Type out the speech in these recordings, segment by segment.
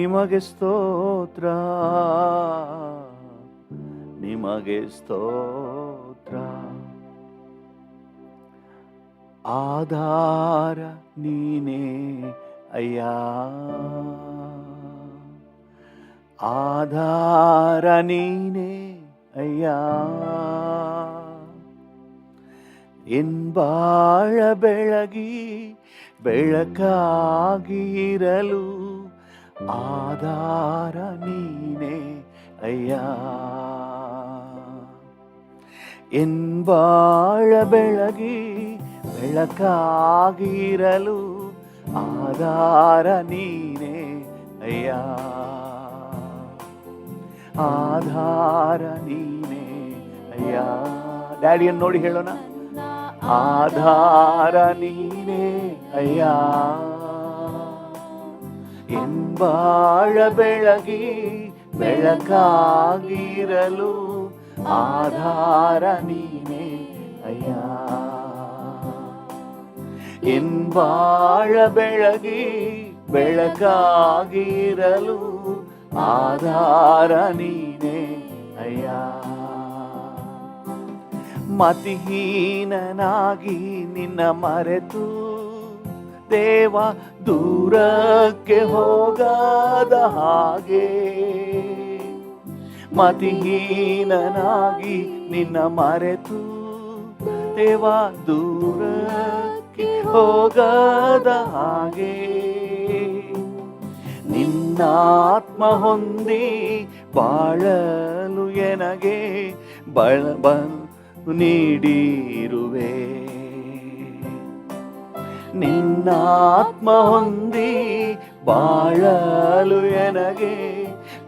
ನಿಮಗೆ ಸ್ತೋತ್ರ, ನಿಮಗೆ ಸ್ತೋತ್ರ. ಆಧಾರ ನೀನೇ ಅಯ್ಯ, ಆಧಾರ ನೀನೇ ಅಯ್ಯ. ಎನ್ ಬಾಳ ಬೆಳಗಿ ಬೆಳಕಾಗಿರಲು ಆಧಾರ ನೀನೇ ಅಯ್ಯ. ಎನ್ ಬಾಳ ಬೆಳಗಿ ಬೆಳಕಾಗಿರಲು ಆಧಾರ ನೀನೇ ಅಯ್ಯ, ಆಧಾರ ನೀನೇ ಅಯ್ಯ. ಡ್ಯಾಡಿಯನ್ನು ನೋಡಿ ಹೇಳೋಣ, ಆಧಾರ ನೀನೇ ಅಯ್ಯ. ಎನ್ ಬಾಳ ಬೆಳಗಿ ಬೆಳಕಾಗಿರಲು ಆಧಾರ ನೀನೇ ಅಯ್ಯ. ಎನ್ ಬಾಳ ಬೆಳಗಿ ಬೆಳಕಾಗಿರಲು ಆಧಾರ ನೀನೇ ಅಯ್ಯ. ಮತಿಹೀನನಾಗಿ ನಿನ್ನ ಮರೆತು ದೇವ ದೂರಕ್ಕೆ ಹೋಗದ ಹಾಗೆ, ಮತಿಹೀನನಾಗಿ ನಿನ್ನ ಮರೆತು ದೇವ ದೂರಕ್ಕೆ ಹೋಗದ ಹಾಗೆ, ನಿನ್ನಾತ್ಮ ಹೊಂದಿ ಬಾಳಲು ಎನಗೆ ಬಲ ನೀಡಿರುವೆ. ನಿನ್ನಾತ್ಮ ಹೊಂದಿ ಬಾಳಲು ಎನಗೆ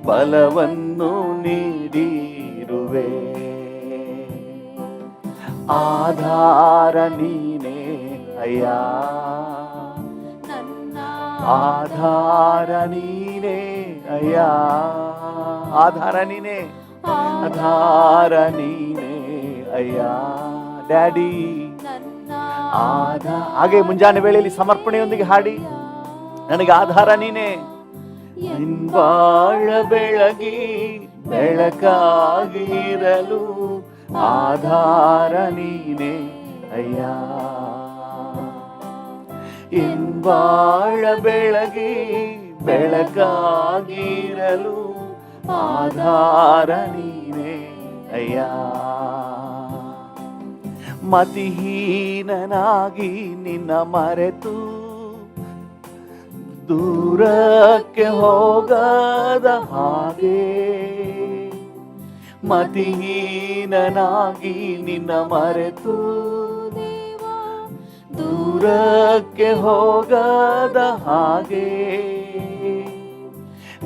ಬಲವನ್ನು ನೀಡಿರುವೆ. ಆಧಾರ ನೀನೇ ಅಯ್ಯ, ಆಧಾರ ನೀನೇ ಅಯ್ಯ, ಆಧಾರ ನೀನೇ, ಆಧಾರ ನೀನೇ ಅಯ್ಯ. ಡ್ಯಾಡಿ ಹಾಗೆ ಮುಂಜಾನೆ ವೇಳೆಯಲ್ಲಿ ಸಮರ್ಪಣೆಯೊಂದಿಗೆ ಹಾಡಿ, ನನಗೆ ಆಧಾರ ನೀನೇ. ನಿನ್ಬಾಳ ಬೆಳಗಿ ಬೆಳಕಾಗಿರಲು ಆಧಾರ ನೀನೇ ಅಯ್ಯ. ಇನ್ಬಾಳ ಬೆಳಗಿ ಬೆಳಕಾಗಿರಲು ಆಧಾರ ನೀನೇ ಅಯ್ಯ. ಮತಿಹೀನನಾಗಿ ನಿನ್ನ ಮರೆತು ದೂರಕ್ಕೆ ಹೋಗದ ಹಾಗೆ, ಮತಿಹೀನನಾಗಿ ನಿನ್ನ ಮರೆತು ದೂರಕ್ಕೆ ಹೋಗದ ಹಾಗೆ,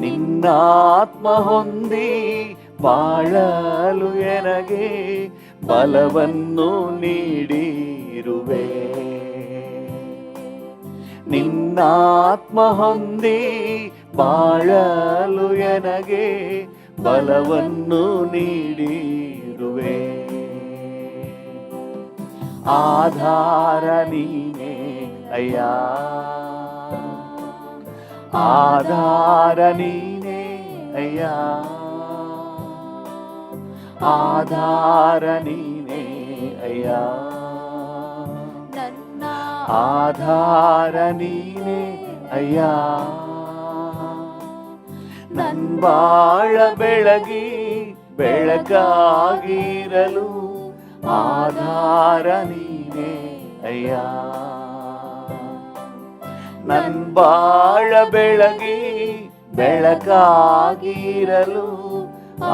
ನಿನ್ನಾತ್ಮ ಹೊಂದಿ ಬಾಳಲು ಎನಗೆ ಬಲವನ್ನು ನೀಡಿರುವೆ. ನಿನ್ನಾತ್ಮ ಹೊಂದಿ ಬಾಳಲು ಎನಗೆ ಬಲವನ್ನು ನೀಡಿರುವೆ. ಆಧಾರ ನೀನೇ ಅಯ್ಯ, ಆಧಾರ ನೀನೇ ಅಯ್ಯ, ಆಧಾರ ನೀನೇ ಅಯ್ಯ, ಆಧಾರ ನೀನೇ ಅಯ್ಯ. ನನ್ ಬಾಳ ಬೆಳಗಿ ಬೆಳಕಾಗಿರಲು ಆಧಾರ ನೀನೇ ಅಯ್ಯ. ನನ್ ಬಾಳ ಬೆಳಗಿ ಬೆಳಕಾಗಿರಲು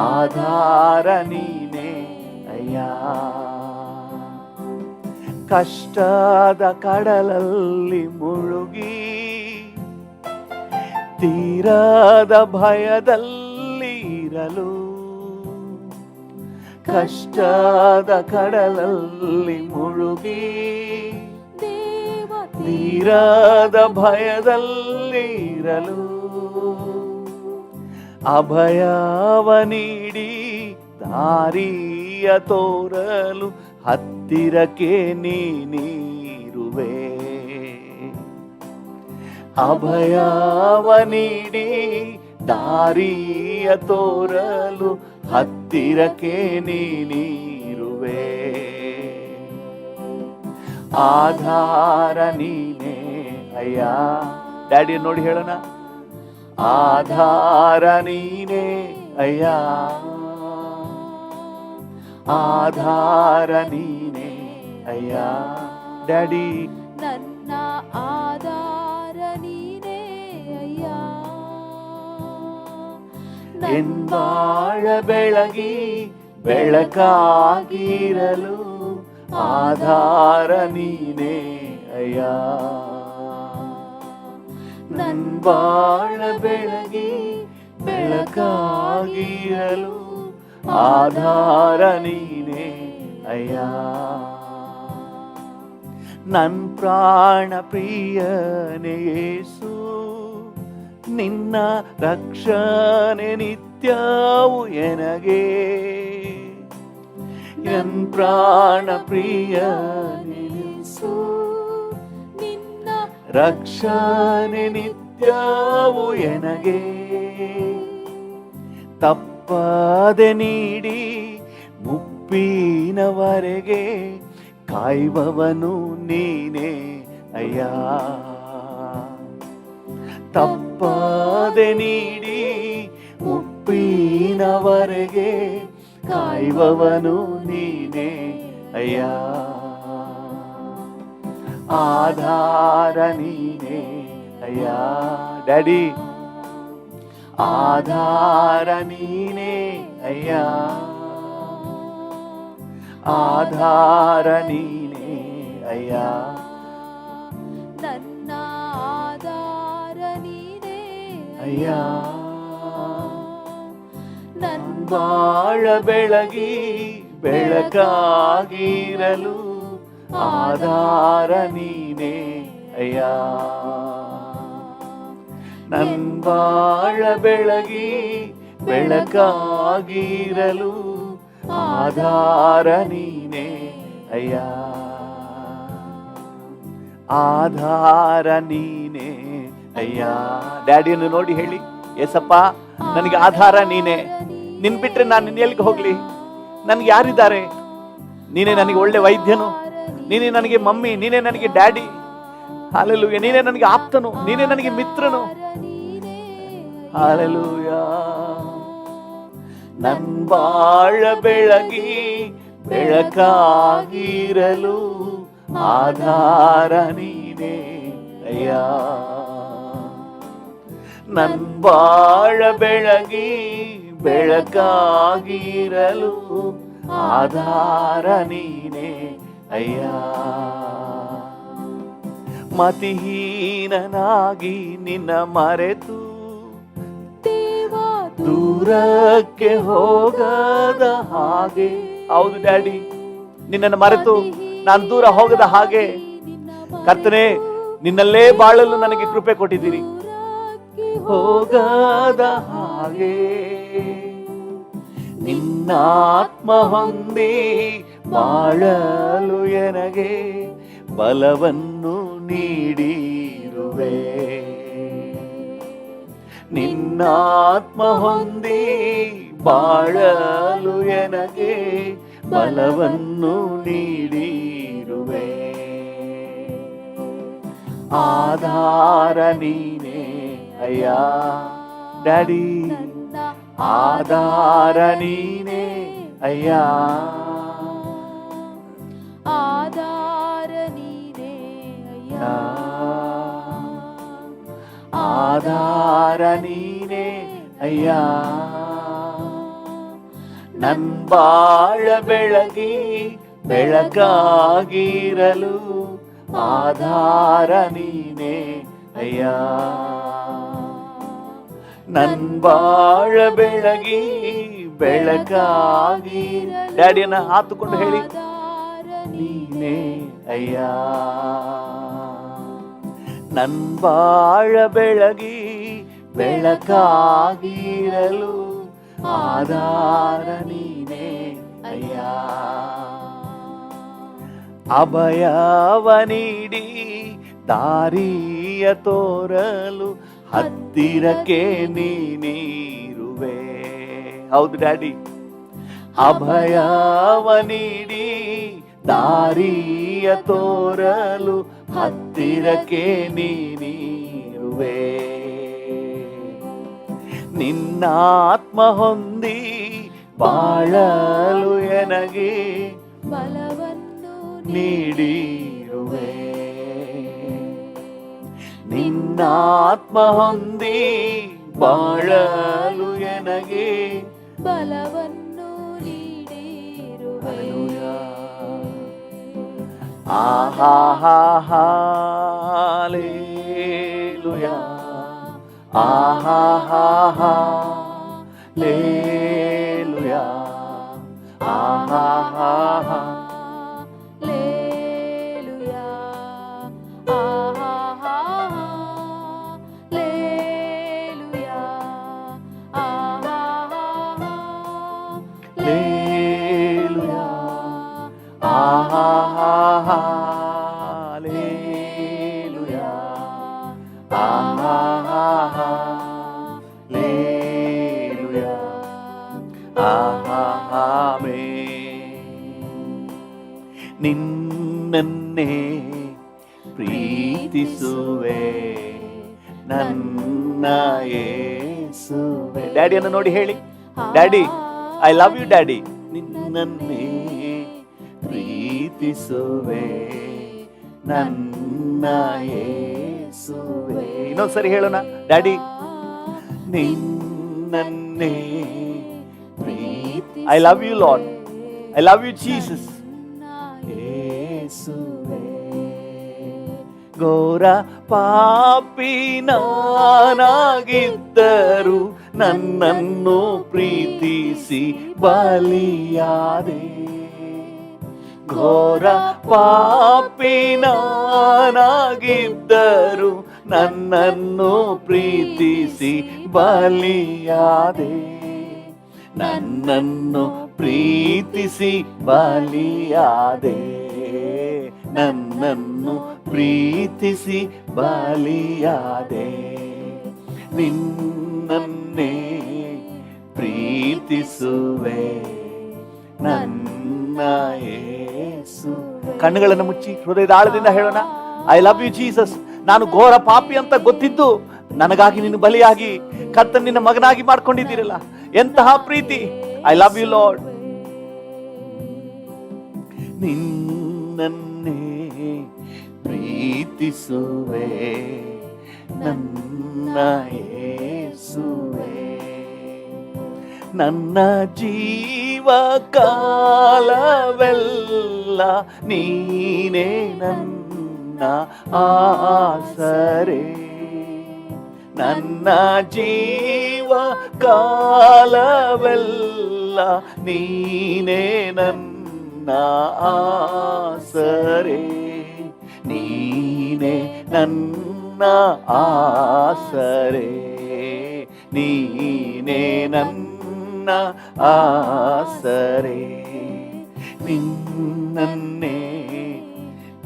ಆಧಾರ ನೀನೇ ಅಯ್ಯ. ಕಷ್ಟದ ಕಡಲಲ್ಲಿ ಮುಳುಗಿ ತೀರದ ಭಯದಲ್ಲಿ ಇರಲು, ಕಷ್ಟದ ಕಡಲಲ್ಲಿ ಮುಳುಗಿ ತೀರದ ಭಯದಲ್ಲಿ ಇರಲು, ಅಭಯವ ನೀಡಿ ದಾರಿಯ ತೋರಲು ಹತ್ತಿರಕ್ಕೆ ನೀನಿರುವೆ. ಅಭಯವ ನೀಡಿ ದಾರಿಯ ತೋರಲು ಹತ್ತಿರಕ್ಕೆ ನೀನಿರುವೆ. ಆಧಾರ ನೀನೇ ಅಯ್ಯ. ಡ್ಯಾಡಿ ನೋಡಿ ಹೇಳೋಣ, ಆಧಾರ ನೀನೇ ಅಯ್ಯ, ಆಧಾರ ನೀನೇ ಅಯ್ಯ. ಡ್ಯಾಡಿ ನನ್ನ ಆಧಾರ ನೀನೇ ಅಯ್ಯ. ಎಂಬಾಳ ಬೆಳಗಿ ಬೆಳಕಾಗಿರಲು ಆಧಾರ ನೀನೇ ಅಯ್ಯ. ನನ್ಬಾಳ ಬೆಳಗಿ ಬೆಳಕಾಗಿರಲು ಆಧಾರ ನೀನೇ ಅಯ್ಯ. ನನ್ ಪ್ರಾಣ ಪ್ರಿಯನೇ ಯೇಸು, ನಿನ್ನ ರಕ್ಷಣೆ ನಿತ್ಯವೂ ಎನಗೆ. ನನ್ ಪ್ರಾಣ ಪ್ರಿಯನೇ ಯೇಸು, ನಿನ್ನ ರಕ್ಷಣೆ ನಿತ್ಯವೂ ಎನಗೆ. ತಪ್ಪದೆ ನೀಡಿ ಮುಪ್ಪಿನವರೆಗೆ ಕಾಯುವವನು ನೀನೇ ಅಯ್ಯ. ತಪ್ಪದೆ ನೀಡಿ ಮುಪ್ಪಿನವರೆಗೆ ಕಾಯುವವನು ನೀನೇ ಅಯ್ಯ. ಆಧಾರ ನೀನೇ ಅಯ್ಯ. ಡ್ಯಾಡಿ ಆಧಾರ ನೀನೇ ಅಯ್ಯ, ಆಧಾರ ನೀನೇ ಅಯ್ಯ. ನನ್ನ ಆಧಾರ ನೀನೇ ಅಯ್ಯ. ಬಾಳ ಬೆಳಗಿ ಬೆಳಕಾಗಿರಲು ಆಧಾರ ನೀನೇ ಅಯ್ಯ. ನನ್ ಬಾಳ ಬೆಳಗಿ ಬೆಳಕಾಗಿರಲು ಆಧಾರ ನೀನೇ ಅಯ್ಯ. ಆಧಾರ ನೀನೇ ಅಯ್ಯ. ಡ್ಯಾಡಿಯನ್ನು ನೋಡಿ ಹೇಳಿ, ಏಸಪ್ಪ ನನಗೆ ಆಧಾರ ನೀನೇ. ನಿನ್ ಬಿಟ್ರೆ ನಾನು ನಿನ್ನ ಎಲ್ಲಿಗೆ ಹೋಗ್ಲಿ? ನನ್ಗೆ ಯಾರಿದ್ದಾರೆ? ನೀನೇ ನನಗೆ ಒಳ್ಳೆ ವೈದ್ಯನು, ನೀನೇ ನನಗೆ ಮಮ್ಮಿ, ನೀನೇ ನನಗೆ ಡ್ಯಾಡಿ. ಹಾಲೆಲೂಯ. ನೀನೇ ನನಗೆ ಆಪ್ತನು, ನೀನೇ ನನಗೆ ಮಿತ್ರನು. ಹಾಲೆಲೂಯ. ನನ್ ಬಾಳ ಬೆಳಗಿ ಬೆಳಕಾಗಿರಲು ಆಧಾರ ನೀನೇ ಅಯ್ಯ. ನನ್ ಬಾಳ ಬೆಳಗಿ ಬೆಳಕಾಗಿರಲು ಆಧಾರ ನೀನೇ ಅಯ್ಯ. ಮತಿಹೀನನಾಗಿ ನಿನ್ನ ಮರೆತು ದೂರಕ್ಕೆ ಹೋಗದ ಹಾಗೆ. ಹೌದು ಡ್ಯಾಡಿ, ನಿನ್ನನ್ನು ಮರೆತು ನಾನು ದೂರ ಹೋಗದ ಹಾಗೆ ಕರ್ತನೇ ನಿನ್ನಲ್ಲೇ ಬಾಳಲು ನನಗೆ ಕೃಪೆ ಕೊಟ್ಟಿದ್ದೀರಿ. ಹೋಗದ ಹಾಗೆ ನಿನ್ನಾತ್ಮ ಹೊಂದಿ ಬಾಳಲು ಎನಗೆ ಬಲವನ್ನು ನೀಡಿರುವೆ. ನಿನ್ನಾತ್ಮ ಹೊಂದಿ ಬಾಳಲು ಎನಗೆ ಬಲವನ್ನು ನೀಡಿರುವೆ. ಆಧಾರ ನೀನೇ ಅಯ್ಯ. ಡ್ಯಾಡಿ ಆಧಾರ ನೀನೇ ಅಯ್ಯ. ಆಧಾರ ನೀನೇ ಅಯ್ಯ. ಆಧಾರ ನೀನೇ ಅಯ್ಯ. ನನ್ ಬಾಳ ಬೆಳಗಿ ಬೆಳಕಾಗಿರಲು ಆಧಾರ ನೀನೇ ಅಯ್ಯ. ನನ್ ಬಾಳ ಬೆಳಗಿ ಬೆಳಕಾಗಿ. ಡ್ಯಾಡಿಯನ್ನ ಹಾತುಕೊಂಡು ಹೇಳಿ, ನೀನೇ ಅಯ್ಯ. ನನ್ ಬಾಳ ಬೆಳಗಿ ಬೆಳಕಾಗಿರಲು ಆಧಾರ ನೀನೇ ಅಯ್ಯ. ಅಭಯವ ನೀಡಿ ದಾರಿಯ ತೋರಲು ಹತ್ತಿರಕ್ಕೆ ನೀನಿರುವೆ. ಹೌದು ಡ್ಯಾಡಿ, ಅಭಯವ ನೀಡಿ ದಾರಿಯ ತೋರಲು ಹತ್ತಿರಕ್ಕೆ ನೀನಿರುವೆ. ನಿನ್ನಾತ್ಮ ಹೊಂದಿ ಬಾಳಲು ಎನಗೆ ಬಲವನ್ನು ನೀಡಿರುವೆ. ನಿನ್ನಾತ್ಮ ಹೊಂದಿ ಬಾಳಲು ಎನಗೆ ಬಲವನ್ನು ನೀಡಿರುವೆ. ಆಹಾಲೇಲುಯಾ, ಆಹಾಲೇಲುಯಾ, ಆಹಾಹಾ. ಲೇಲುಯಾ, ಆಹಾಹಾ, ಲೇಲುಯಾ, ಆಹಾಹಾ, ಲೇಲುಯಾ, ಆಹಾಹಾ, ಲೇಲುಯಾ, ಆಹಾಹಾ, ಲೇಲುಯಾ, ಆಹಾಮೇ. ನಿನ್ನನ್ನೇ ಪ್ರೀತಿಸುವೆ ನನ್ನ ಯೇಸುವೆ. ಡ್ಯಾಡಿಯನ್ನು ನೋಡಿ ಹೇಳಿ, daddy I love you daddy. ನಿನ್ನನ್ನೇ ಪ್ರೀತಿಸುವೆ ನನ್ನ ಯೇಸುವೆ. ಇನ್ನೊಂದ್ಸರಿ ಹೇಳೋಣ, ಡ್ಯಾಡಿ ನಿನ್ನನ್ನೇ ಪ್ರೀತಿ. I love you lord, I love you Jesus. ಯೇಸುವೆ, ಘೋರ ಪಾಪಿ ನಾನಾಗಿದ್ದರು ನನ್ನನ್ನು ಪ್ರೀತಿಸಿ ಬಲಿಯಾದೆ. ಘೋರ ಪಾಪಿ ನಾನಾಗಿದ್ದರು ನನ್ನನ್ನು ಪ್ರೀತಿಸಿ ಬಲಿಯಾದೆ. ನನ್ನನ್ನು ಪ್ರೀತಿಸಿ ಬಲಿಯಾದೆ. ನನ್ನನ್ನು ಪ್ರೀತಿಸಿ ಬಲಿಯಾದೆ. ನಿನ್ನನ್ನೇ ಪ್ರೀತಿಸುವೆ ನನ್ನ ಯೇಸು. ಕಣ್ಣುಗಳನ್ನು ಮುಚ್ಚಿ ಹೃದಯದ ಆಳದಿಂದ ಹೇಳೋಣ, ಐ ಲವ್ ಯು ಜೀಸಸ್. ನಾನು ಘೋರ ಪಾಪಿ ಅಂತ ಗೊತ್ತಿದ್ದು ನನಗಾಗಿ ನೀನು ಬಲಿಯಾಗಿ ಕರ್ತನ ನಿನ್ನ ಮಗನಾಗಿ ಮಾಡ್ಕೊಂಡಿದ್ದೀರಲ್ಲ, ಎಂತಹ ಪ್ರೀತಿ. I love you lord. ನಿನ್ನನ್ನೇ ಪ್ರೀತಿಸುವೆ ನನ್ನ ಯೇಸುವೆ. ನನ್ನ ಜೀವ ಕಾಲವೆಲ್ಲ ನೀನೇ ನನ್ನ ಆಸರೆ. ನನ್ನ ಜೀವ ಕಾಲವೆಲ್ಲ ನೀನೇ ನನ್ನ ಆಸರೆ. ನೀನೇ ನನ್ನ ಆಸರೆ. ನೀನೇ ನನ್ನ ಆಸರೆ. ನಿನ್ನನ್ನೇ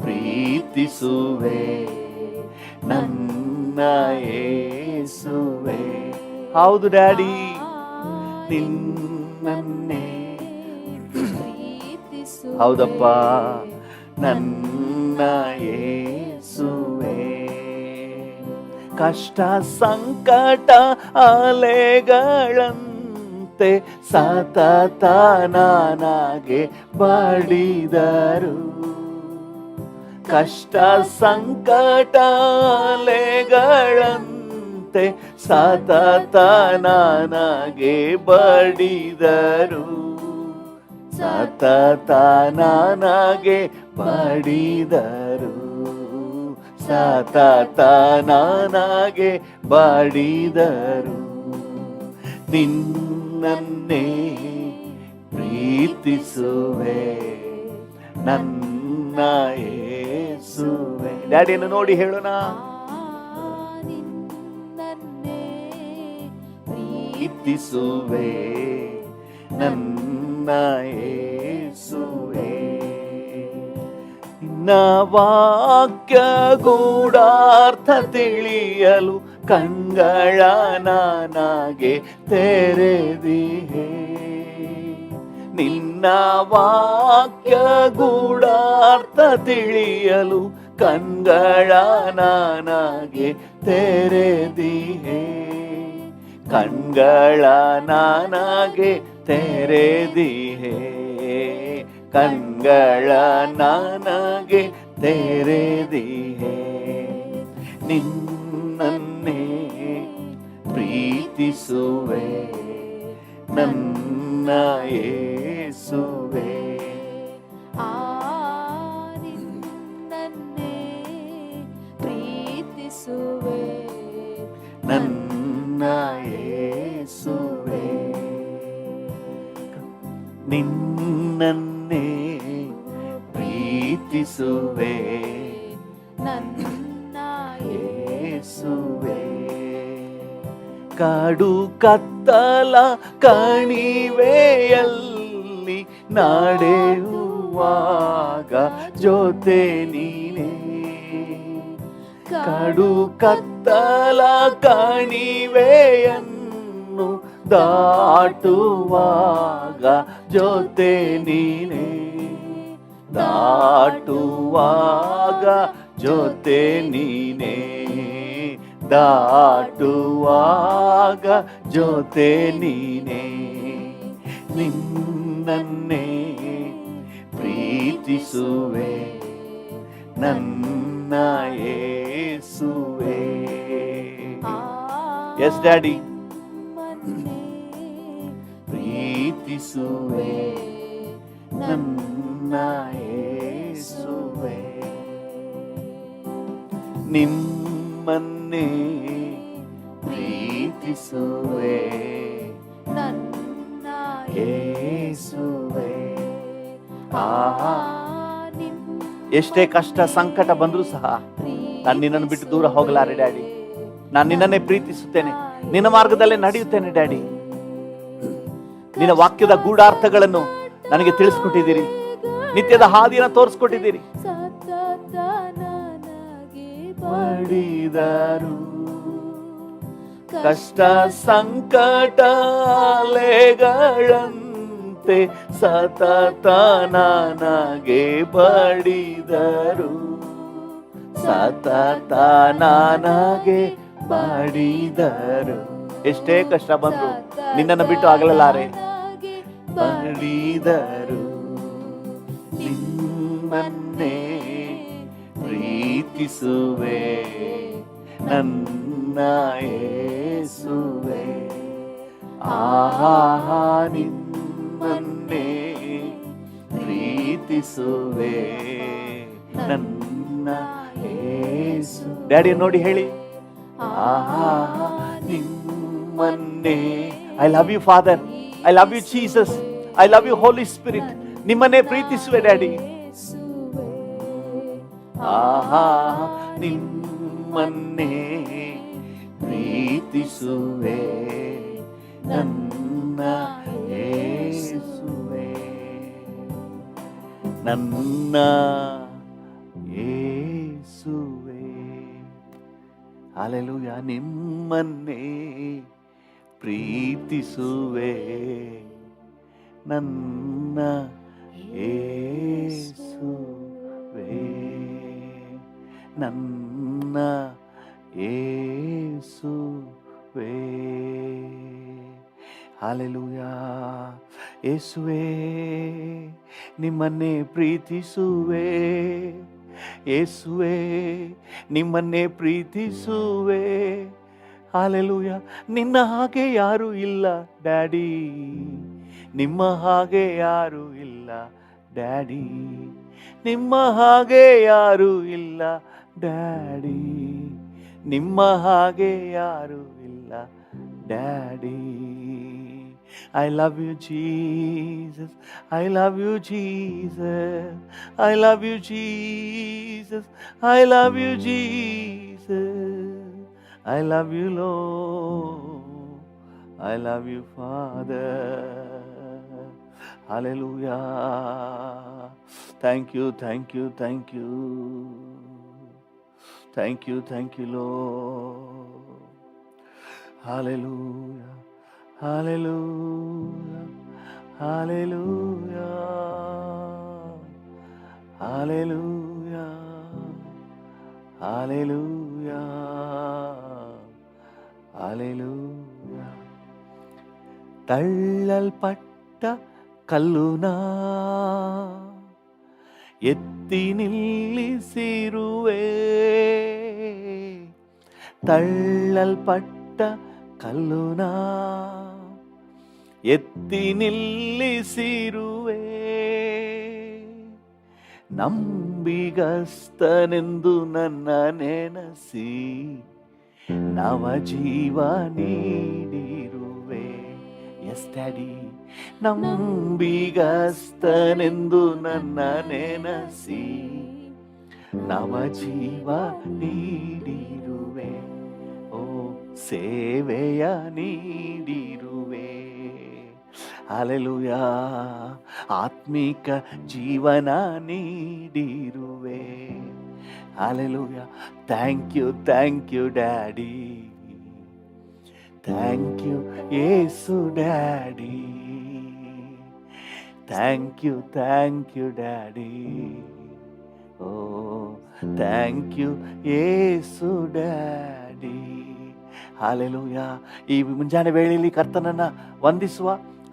ಪ್ರೀತಿಸುವೆ ನನ್ನ ಯೇಸುವೆ. ಹೌದು ಡ್ಯಾಡಿ, ನಿನ್ನನ್ನೇ. ಹೌದಪ್ಪ, ನನ್ನ ಯೇಸುವೆ. ಕಷ್ಟ ಸಂಕಟ ಅಲೆಗಳಂತೆ ಸತತ ನನಗೆ ಬಡಿದರು. ಕಷ್ಟ ಸಂಕಟ ಅಲೆಗಳಂತೆ ಸತತ ನನಗೆ ಬಡಿದರು. ಸತತ ನನಗೆ ಬಡಿದರು. ಸತತ ನನಗೆ ಬಡಿದರು. ನಿನ್ನನ್ನೇ ಪ್ರೀತಿಸುವೆ ನನ್ನ ಯೇಸುವೆ. ಡ್ಯಾಡಿಯನ್ನು ನೋಡಿ ಹೇಳೋಣ, ನಿನ್ನನ್ನೇ ಪ್ರೀತಿಸುವೆ ನನ್ನ ಯೇಸುವೆ. ನಿನ್ನ ವಾಕ್ಯ ಗೂಢಾರ್ಥ ತಿಳಿಯಲು ಕಣ್ಗಳ ನನಗೆ ತೆರೆದಿಹೆ. ನಿನ್ನ ವಾಕ್ಯ ಗೂಢಾರ್ಥ ತಿಳಿಯಲು ಕಣ್ಗಳ ನನಗೆ ತೆರೆದಿಹೆ. ಕಣ್ಗಳ ನನಗೆ ತೆರೆದಿಹೆ. ಕಣ್ಗಳ ನನಗೆ ತೆರೆದಿಹೆ. ನಿನ್ನನ್ನೇ ಪ್ರೀತಿಸುವೆ ನನ್ನ ಯೇಸುವೆ. ನಿನ್ನನ್ನೇ ಪ್ರೀತಿಸುವೆ ನನ್ನ ಯೇಸುವೆ. ನಿನ್ನನ್ನೇ ಪ್ರೀತಿಸುವೆ ನನ್ನ ಯೇಸುವೆ. ಕಾಡು ಕತ್ತಲ ಕಣಿವೆಯಲ್ಲಿ ನಡೆಯುವಾಗ ಜೊತೆ ನೀನೇ. ಕಾಡು ಕತ್ತಲ ಕಣಿವೆಯನ್ನು ದಾಟುವಾಗ ಜೊತೆ ನೀನೇ. ದಾಟುವಾಗ ಜೊತೆ ನೀನೇ. ದಾಟುವಾಗ ಜೊತೆ ನೀನೇ. ನಿನ್ನನ್ನೇ ಪ್ರೀತಿಸುವೆ ನನ್ನ ಯೇಸುವೆ. ಎಸ್ ಡ್ಯಾಡಿ, ಪ್ರೀತಿಸುವೆ ನನ್ನ ಯೇಸುವೆ. ನಿಮ್ಮನ್ನೇ ಪ್ರೀತಿಸುವೆ ನನ್ನ ಯೇಸುವೆ. ಎಷ್ಟೇ ಕಷ್ಟ ಸಂಕಟ ಬಂದರೂ ಸಹ ನಾನು ನಿನ್ನನ್ನು ಬಿಟ್ಟು ದೂರ ಹೋಗಲಾರೆ ಡ್ಯಾಡಿ. ನಾನು ನಿನ್ನನ್ನೇ ಪ್ರೀತಿಸುತ್ತೇನೆ, ನಿನ್ನ ಮಾರ್ಗದಲ್ಲೇ ನಡೆಯುತ್ತೇನೆ ಡ್ಯಾಡಿ. ನಿನ್ನ ವಾಕ್ಯದ ಗೂಢಾರ್ಥಗಳನ್ನು ನನಗೆ ತಿಳಿಸ್ಕೊಟ್ಟಿದ್ದೀರಿ, ನಿತ್ಯದ ಹಾದಿಯನ್ನು ತೋರಿಸ್ಕೊಟ್ಟಿದ್ದೀರಿ. ಪಡಿದರು ಕಷ್ಟ ಸಂಕಟ ಅಲೆಗಳಂತೆ ಸತತ ನನಗೆ ಬಡಿದರು. ಸತತ ನನಗೆ ಬಡಿದರು. ಎಷ್ಟೇ ಕಷ್ಟ ಬಂದ್ರು ನಿನ್ನನ್ನು ಬಿಟ್ಟು ಆಗಲಾರೆ. ಬಡಿದರು. ನಿನ್ನನ್ನೇ ಪ್ರೀತಿಸುವೆ ನನ್ನ ಯೇಸುವೆ. ನಿನ್ನನ್ನೇ ಪ್ರೀತಿಸುವೆ ನನ್ನ ಯೇಸು. ಡ್ಯಾಡಿ ನೋಡಿ ಹೇಳಿ, ನಿಮ್ಮನ್ನೇ. I love you father, I love you Jesus, I love you holy spirit. ನಿಮ್ಮನ್ನೇ ಪ್ರೀತಿಸುವೆ ಡ್ಯಾಡಿ. ನಿಮ್ಮನ್ನೇ ಪ್ರೀತಿಸುವೆ ನನ್ನ ಯೇಸುವೆ. ನನ್ನ ಯೇಸುವೆ. ಹಲ್ಲೆಲೂಯಾ. ನಿಮ್ಮನ್ನೇ ಪ್ರೀತಿಸುವೆ ನನ್ನ ಯೇಸುವೆ. ನನ್ನ ಯೇಸುವೆ. ಹಲ್ಲೆಲೂಯಾ. ಯೇಸುವೆ, ನಿಮ್ಮನ್ನೇ ಪ್ರೀತಿಸುವೆ. ಯೇಸುವೆ, ನಿಮ್ಮನ್ನೇ ಪ್ರೀತಿಸುವೆ. ಹಲ್ಲೆಲೂಯಾ. ನಿನ್ನ ಹಾಗೆ ಯಾರು ಇಲ್ಲ ಡ್ಯಾಡಿ, ನಿಮ್ಮ ಹಾಗೆ ಯಾರು ಇಲ್ಲ ಡ್ಯಾಡಿ, ನಿಮ್ಮ ಹಾಗೆ ಯಾರು ಇಲ್ಲ ಡ್ಯಾಡಿ, ನಿಮ್ಮ ಹಾಗೆ ಯಾರು ಇಲ್ಲ daddy. I love you Jesus, I love you Jesus, I love you Jesus, I love you Jesus, I love you Lord, I love you Father. Hallelujah. Thank you, thank you, thank you. Thank you, Lord. Hallelujah, hallelujah, hallelujah, hallelujah, hallelujah, hallelujah. ತಳ್ಳಲ್ಪಟ್ಟ ಕಲ್ಲುನಾ ಎತ್ತಿ ನಿಲ್ಲಿಸಿರುವೆ, ತಳ್ಳಲ್ಪಟ್ಟ ಕಲ್ಲುನಾ ಎತ್ತಿ ನಿಲ್ಲಿಸಿರುವೆ, ನಂಬಿಗಸ್ತನೆಂದು ನನ್ನ ನೆನಸಿ ನವ ಜೀವ ನೀಡಿರುವೆ. Yes daddy, ನಂಬಿಗಸ್ತನೆಂದು ನನ್ನ ನೆನಸಿ ನವ ಜೀವ ನೀಡಿರುವೆ, ಓ ಸೇವೆಯ ನೀಡಿರುವೆ. ಹಲ್ಲೆಲೂಯಾ, ಆತ್ಮಿಕ ಜೀವನ ನೀಡಿರುವೆ. Hallelujah, thank you daddy, thank you Yesu daddy, thank you daddy, oh thank you Yesu daddy. Hallelujah, ಈ ಮುಂಜಾನೆ ವೇಳೆಯಲ್ಲಿ ಕರ್ತನನ್ನ ವಂದಿಸುವ.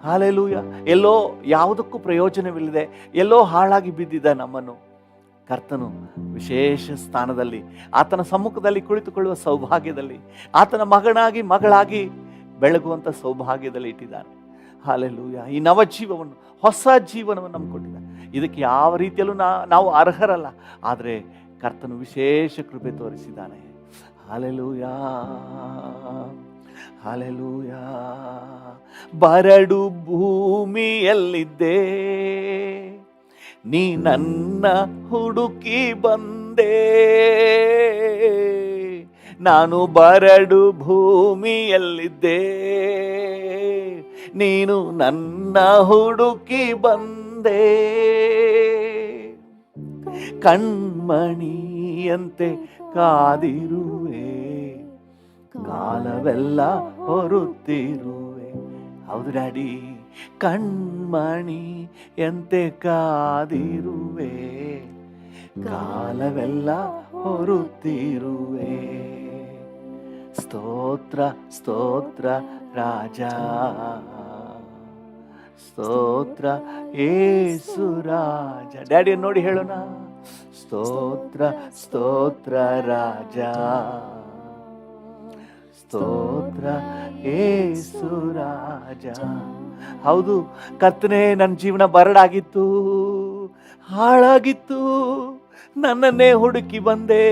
ಹಲ್ಲೆಲೂಯಾ, ಎಲ್ಲೋ ಯಾವುದಕ್ಕೂ ಪ್ರಯೋಜನವಿಲ್ಲದೆ ಎಲ್ಲೋ ಹಾಳಾಗಿ ಬಿದ್ದಿದ್ದ ನಮ್ಮನ್ನು ಕರ್ತನು ವಿಶೇಷ ಸ್ಥಾನದಲ್ಲಿ, ಆತನ ಸಮ್ಮುಖದಲ್ಲಿ ಕುಳಿತುಕೊಳ್ಳುವ ಸೌಭಾಗ್ಯದಲ್ಲಿ, ಆತನ ಮಗಳಾಗಿ ಬೆಳಗುವಂಥ ಸೌಭಾಗ್ಯದಲ್ಲಿ ಇಟ್ಟಿದ್ದಾನೆ. ಹಲ್ಲೆಲೂಯಾ, ಈ ನವ ಜೀವವನ್ನು, ಹೊಸ ಜೀವನವನ್ನು ನಮ್ಗೆ ಕೊಟ್ಟಿದ್ದಾನೆ. ಇದಕ್ಕೆ ಯಾವ ರೀತಿಯಲ್ಲೂ ನಾವು ಅರ್ಹರಲ್ಲ, ಆದರೆ ಕರ್ತನು ವಿಶೇಷ ಕೃಪೆ ತೋರಿಸಿದ್ದಾನೆ. Hallelujah, hallelujah. ಬರಡು ಭೂಮಿಯಲ್ಲಿದ್ದೆ, ನೀ ನನ್ನ ಹುಡುಕಿ ಬಂದೆ, ನಾನು ಬರಡು ಭೂಮಿಯಲ್ಲಿದ್ದೆ, ನೀನು ನನ್ನ ಹುಡುಕಿ ಬಂದೆ, ಕಣ್ಮಣಿಯಂತೆ ಕಾದಿರುವೆ, ಕಾಲವೆಲ್ಲ ಹೊರುತ್ತಿರುವೆ. ಹೌದು ಡ್ಯಾಡಿ, ಕಣ್ಮಣಿ ಎಂತೆ ಕಾದಿರುವೆ, ಕಾಲವೆಲ್ಲ ಹೊರುತ್ತಿರುವೆ. ಸ್ತೋತ್ರ ಸ್ತೋತ್ರ ರಾಜ, ಸ್ತೋತ್ರ ಯೇಸು ರಾಜ. ಡ್ಯಾಡಿಯನ್ನು ನೋಡಿ ಹೇಳೋಣ, ಸ್ತೋತ್ರ ಸ್ತೋತ್ರ ರಾಜ, ಸ್ತೋತ್ರ ಯೇಸು ರಾಜ. ಹೌದು ಕರ್ತನೇ, ನನ್ನ ಜೀವನ ಬರಡಾಗಿತ್ತು, ಹಾಳಾಗಿತ್ತು, ನನ್ನನ್ನೇ ಹುಡುಕಿ ಬಂದೆ.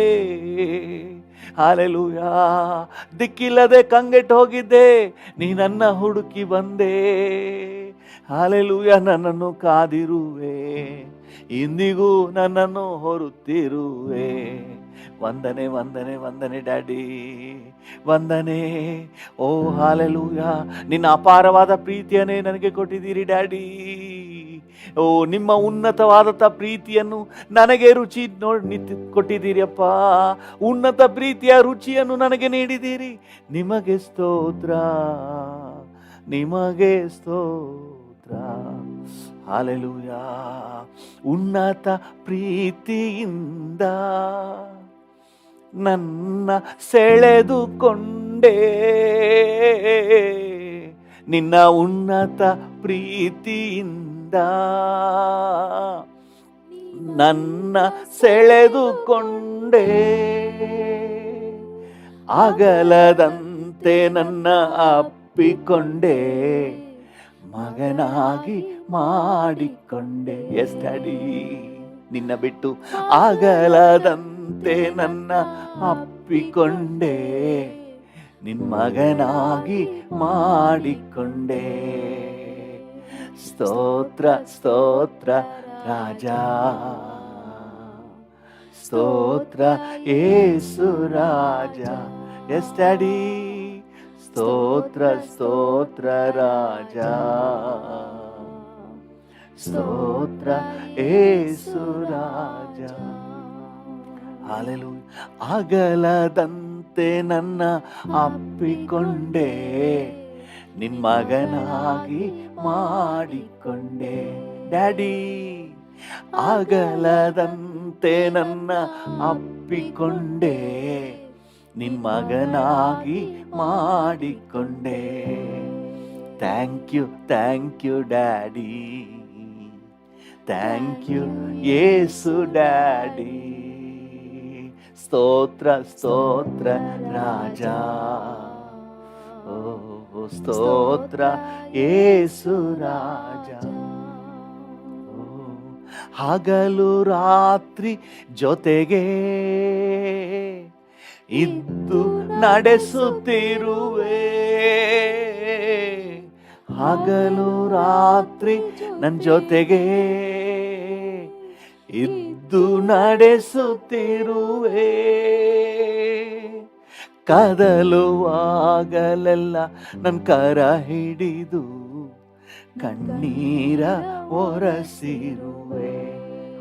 ಹಲ್ಲೆಲೂಯಾ, ದಿಕ್ಕಿಲ್ಲದೆ ಕಂಗೆಟ್ಟು ಹೋಗಿದ್ದೆ, ನೀ ನನ್ನ ಹುಡುಕಿ ಬಂದೆ. ಹಲ್ಲೆಲೂಯಾ, ನನ್ನನ್ನು ಕಾದಿರುವೆ, ಇಂದಿಗೂ ನನ್ನನ್ನು ಹೊರುತ್ತಿರುವೆ. ವಂದನೆ ವಂದನೆ ವಂದನೆ ಡ್ಯಾಡಿ, ವಂದನೆ. ಓ ಹಲ್ಲೆಲೂಯಾ, ನಿನ್ನ ಅಪಾರವಾದ ಪ್ರೀತಿಯನ್ನೇ ನನಗೆ ಕೊಟ್ಟಿದ್ದೀರಿ ಡ್ಯಾಡಿ. ಓ, ನಿಮ್ಮ ಉನ್ನತವಾದಂಥ ಪ್ರೀತಿಯನ್ನು ನನಗೆ ರುಚಿ ಕೊಟ್ಟಿದ್ದೀರಿಯಪ್ಪ. ಉನ್ನತ ಪ್ರೀತಿಯ ರುಚಿಯನ್ನು ನನಗೆ ನೀಡಿದ್ದೀರಿ. ನಿಮಗೆ ಸ್ತೋತ್ರ, ನಿಮಗೆ ಸ್ತೋತ್ರ. ಹಲ್ಲೆಲೂಯಾ, ಉನ್ನತ ಪ್ರೀತಿಯಿಂದ ನನ್ನ ಸೆಳೆದುಕೊಂಡೆ, ನಿನ್ನ ಉನ್ನತ ಪ್ರೀತಿಯಿಂದ ನನ್ನ ಸೆಳೆದುಕೊಂಡೆ, ಅಗಲದಂತೆ ನನ್ನ ಅಪ್ಪಿಕೊಂಡೆ, ಮಗನಾಗಿ ಮಾಡಿಕೊಂಡೆ. ಎಸ್ ಡ್ಯಾಡಿ, ನಿನ್ನ ಬಿಟ್ಟು ಆಗಲದಂತೆ ನನ್ನ ಅಪ್ಪಿಕೊಂಡೆ, ನಿನ್ನ ಮಗನಾಗಿ ಮಾಡಿಕೊಂಡೆ. ಸ್ತೋತ್ರ ಸ್ತೋತ್ರ ರಾಜ, ಸ್ತೋತ್ರ ಯೇಸು ರಾಜ. ಎಸ್ ಡ್ಯಾಡಿ, ಸ್ತೋತ್ರ ಸ್ತೋತ್ರ ರಾಜ, ಸ್ತೋತ್ರ ಯೇಸು ರಾಜ. ಹಲ್ಲೆಲೂಯಾ, ಅಗಲದಂತೆ ಆಗಲದಂತೆ ನನ್ನ ಅಪ್ಪಿಕೊಂಡೆ, ನಿನ್ ಮಗನಾಗಿ ಮಾಡಿಕೊಂಡೆ. ಡ್ಯಾಡಿ, ಆಗಲದಂತೆ ನನ್ನ ಅಪ್ಪಿಕೊಂಡೆ, ನಿನ್ ಮಗನಾಗಿ ಮಾಡಿಕೊಂಡೆ. Thank you daddy, thank you Yesu daddy. ಸ್ತೋತ್ರ ಸ್ತೋತ್ರ ರಾಜ, ಓ ಸ್ತೋತ್ರ ಯೇಸು ರಾಜ. ಹಗಲು ರಾತ್ರಿ ಜೊತೆಗೆ ಇದ್ದು ನಡೆಸುತ್ತಿರುವೆ, ಹಗಲು ರಾತ್ರಿ ನನ್ನ ಜೊತೆಗೆ ಇದ್ದು ನಡೆಸುತ್ತಿರುವೆ. ಕದಲುವಾಗಲೆಲ್ಲ ನನ್ನ ಕರ ಹಿಡಿದು ಕಣ್ಣೀರ ಒರೆಸಿರುವೆ.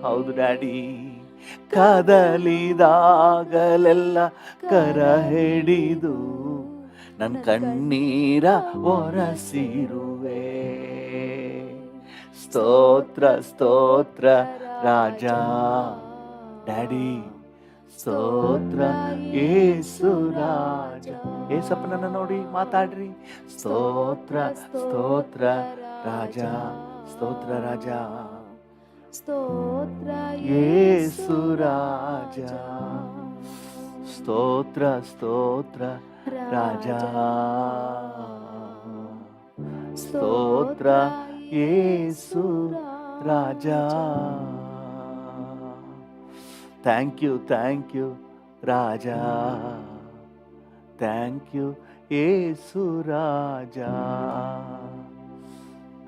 ಹೌದು ಡ್ಯಾಡಿ, ಕದಲಿದಾಗಲೆಲ್ಲ ಕರ ಹಿಡಿದು ನನ್ನ ಕಣ್ಣೀರ ಒರೆಸಿರುವೆ. ಸ್ತೋತ್ರ ಸ್ತೋತ್ರ ರಾಜ, ಡ್ಯಾಡಿ ಸ್ತೋತ್ರ ಯೇಸು ರಾಜ. ಏಸಪ್ಪನನ್ನ ನೋಡಿ ಮಾತಾಡ್ರಿ. ಸ್ತೋತ್ರ ಸ್ತೋತ್ರ ರಾಜ, ಸ್ತೋತ್ರ ರಾಜ, ಸ್ತೋತ್ರ ಯೇಸು ರಾಜ. ಸ್ತೋತ್ರ ಸ್ತೋತ್ರ ರಾಜ, ಸ್ತೋತ್ರ ಯೇಸು ರಾಜ. ಥ್ಯಾಂಕ್ ಯು ರಾಜ, ಥ್ಯಾಂಕ್ ಯು ಯೇಸು ರಾಜ.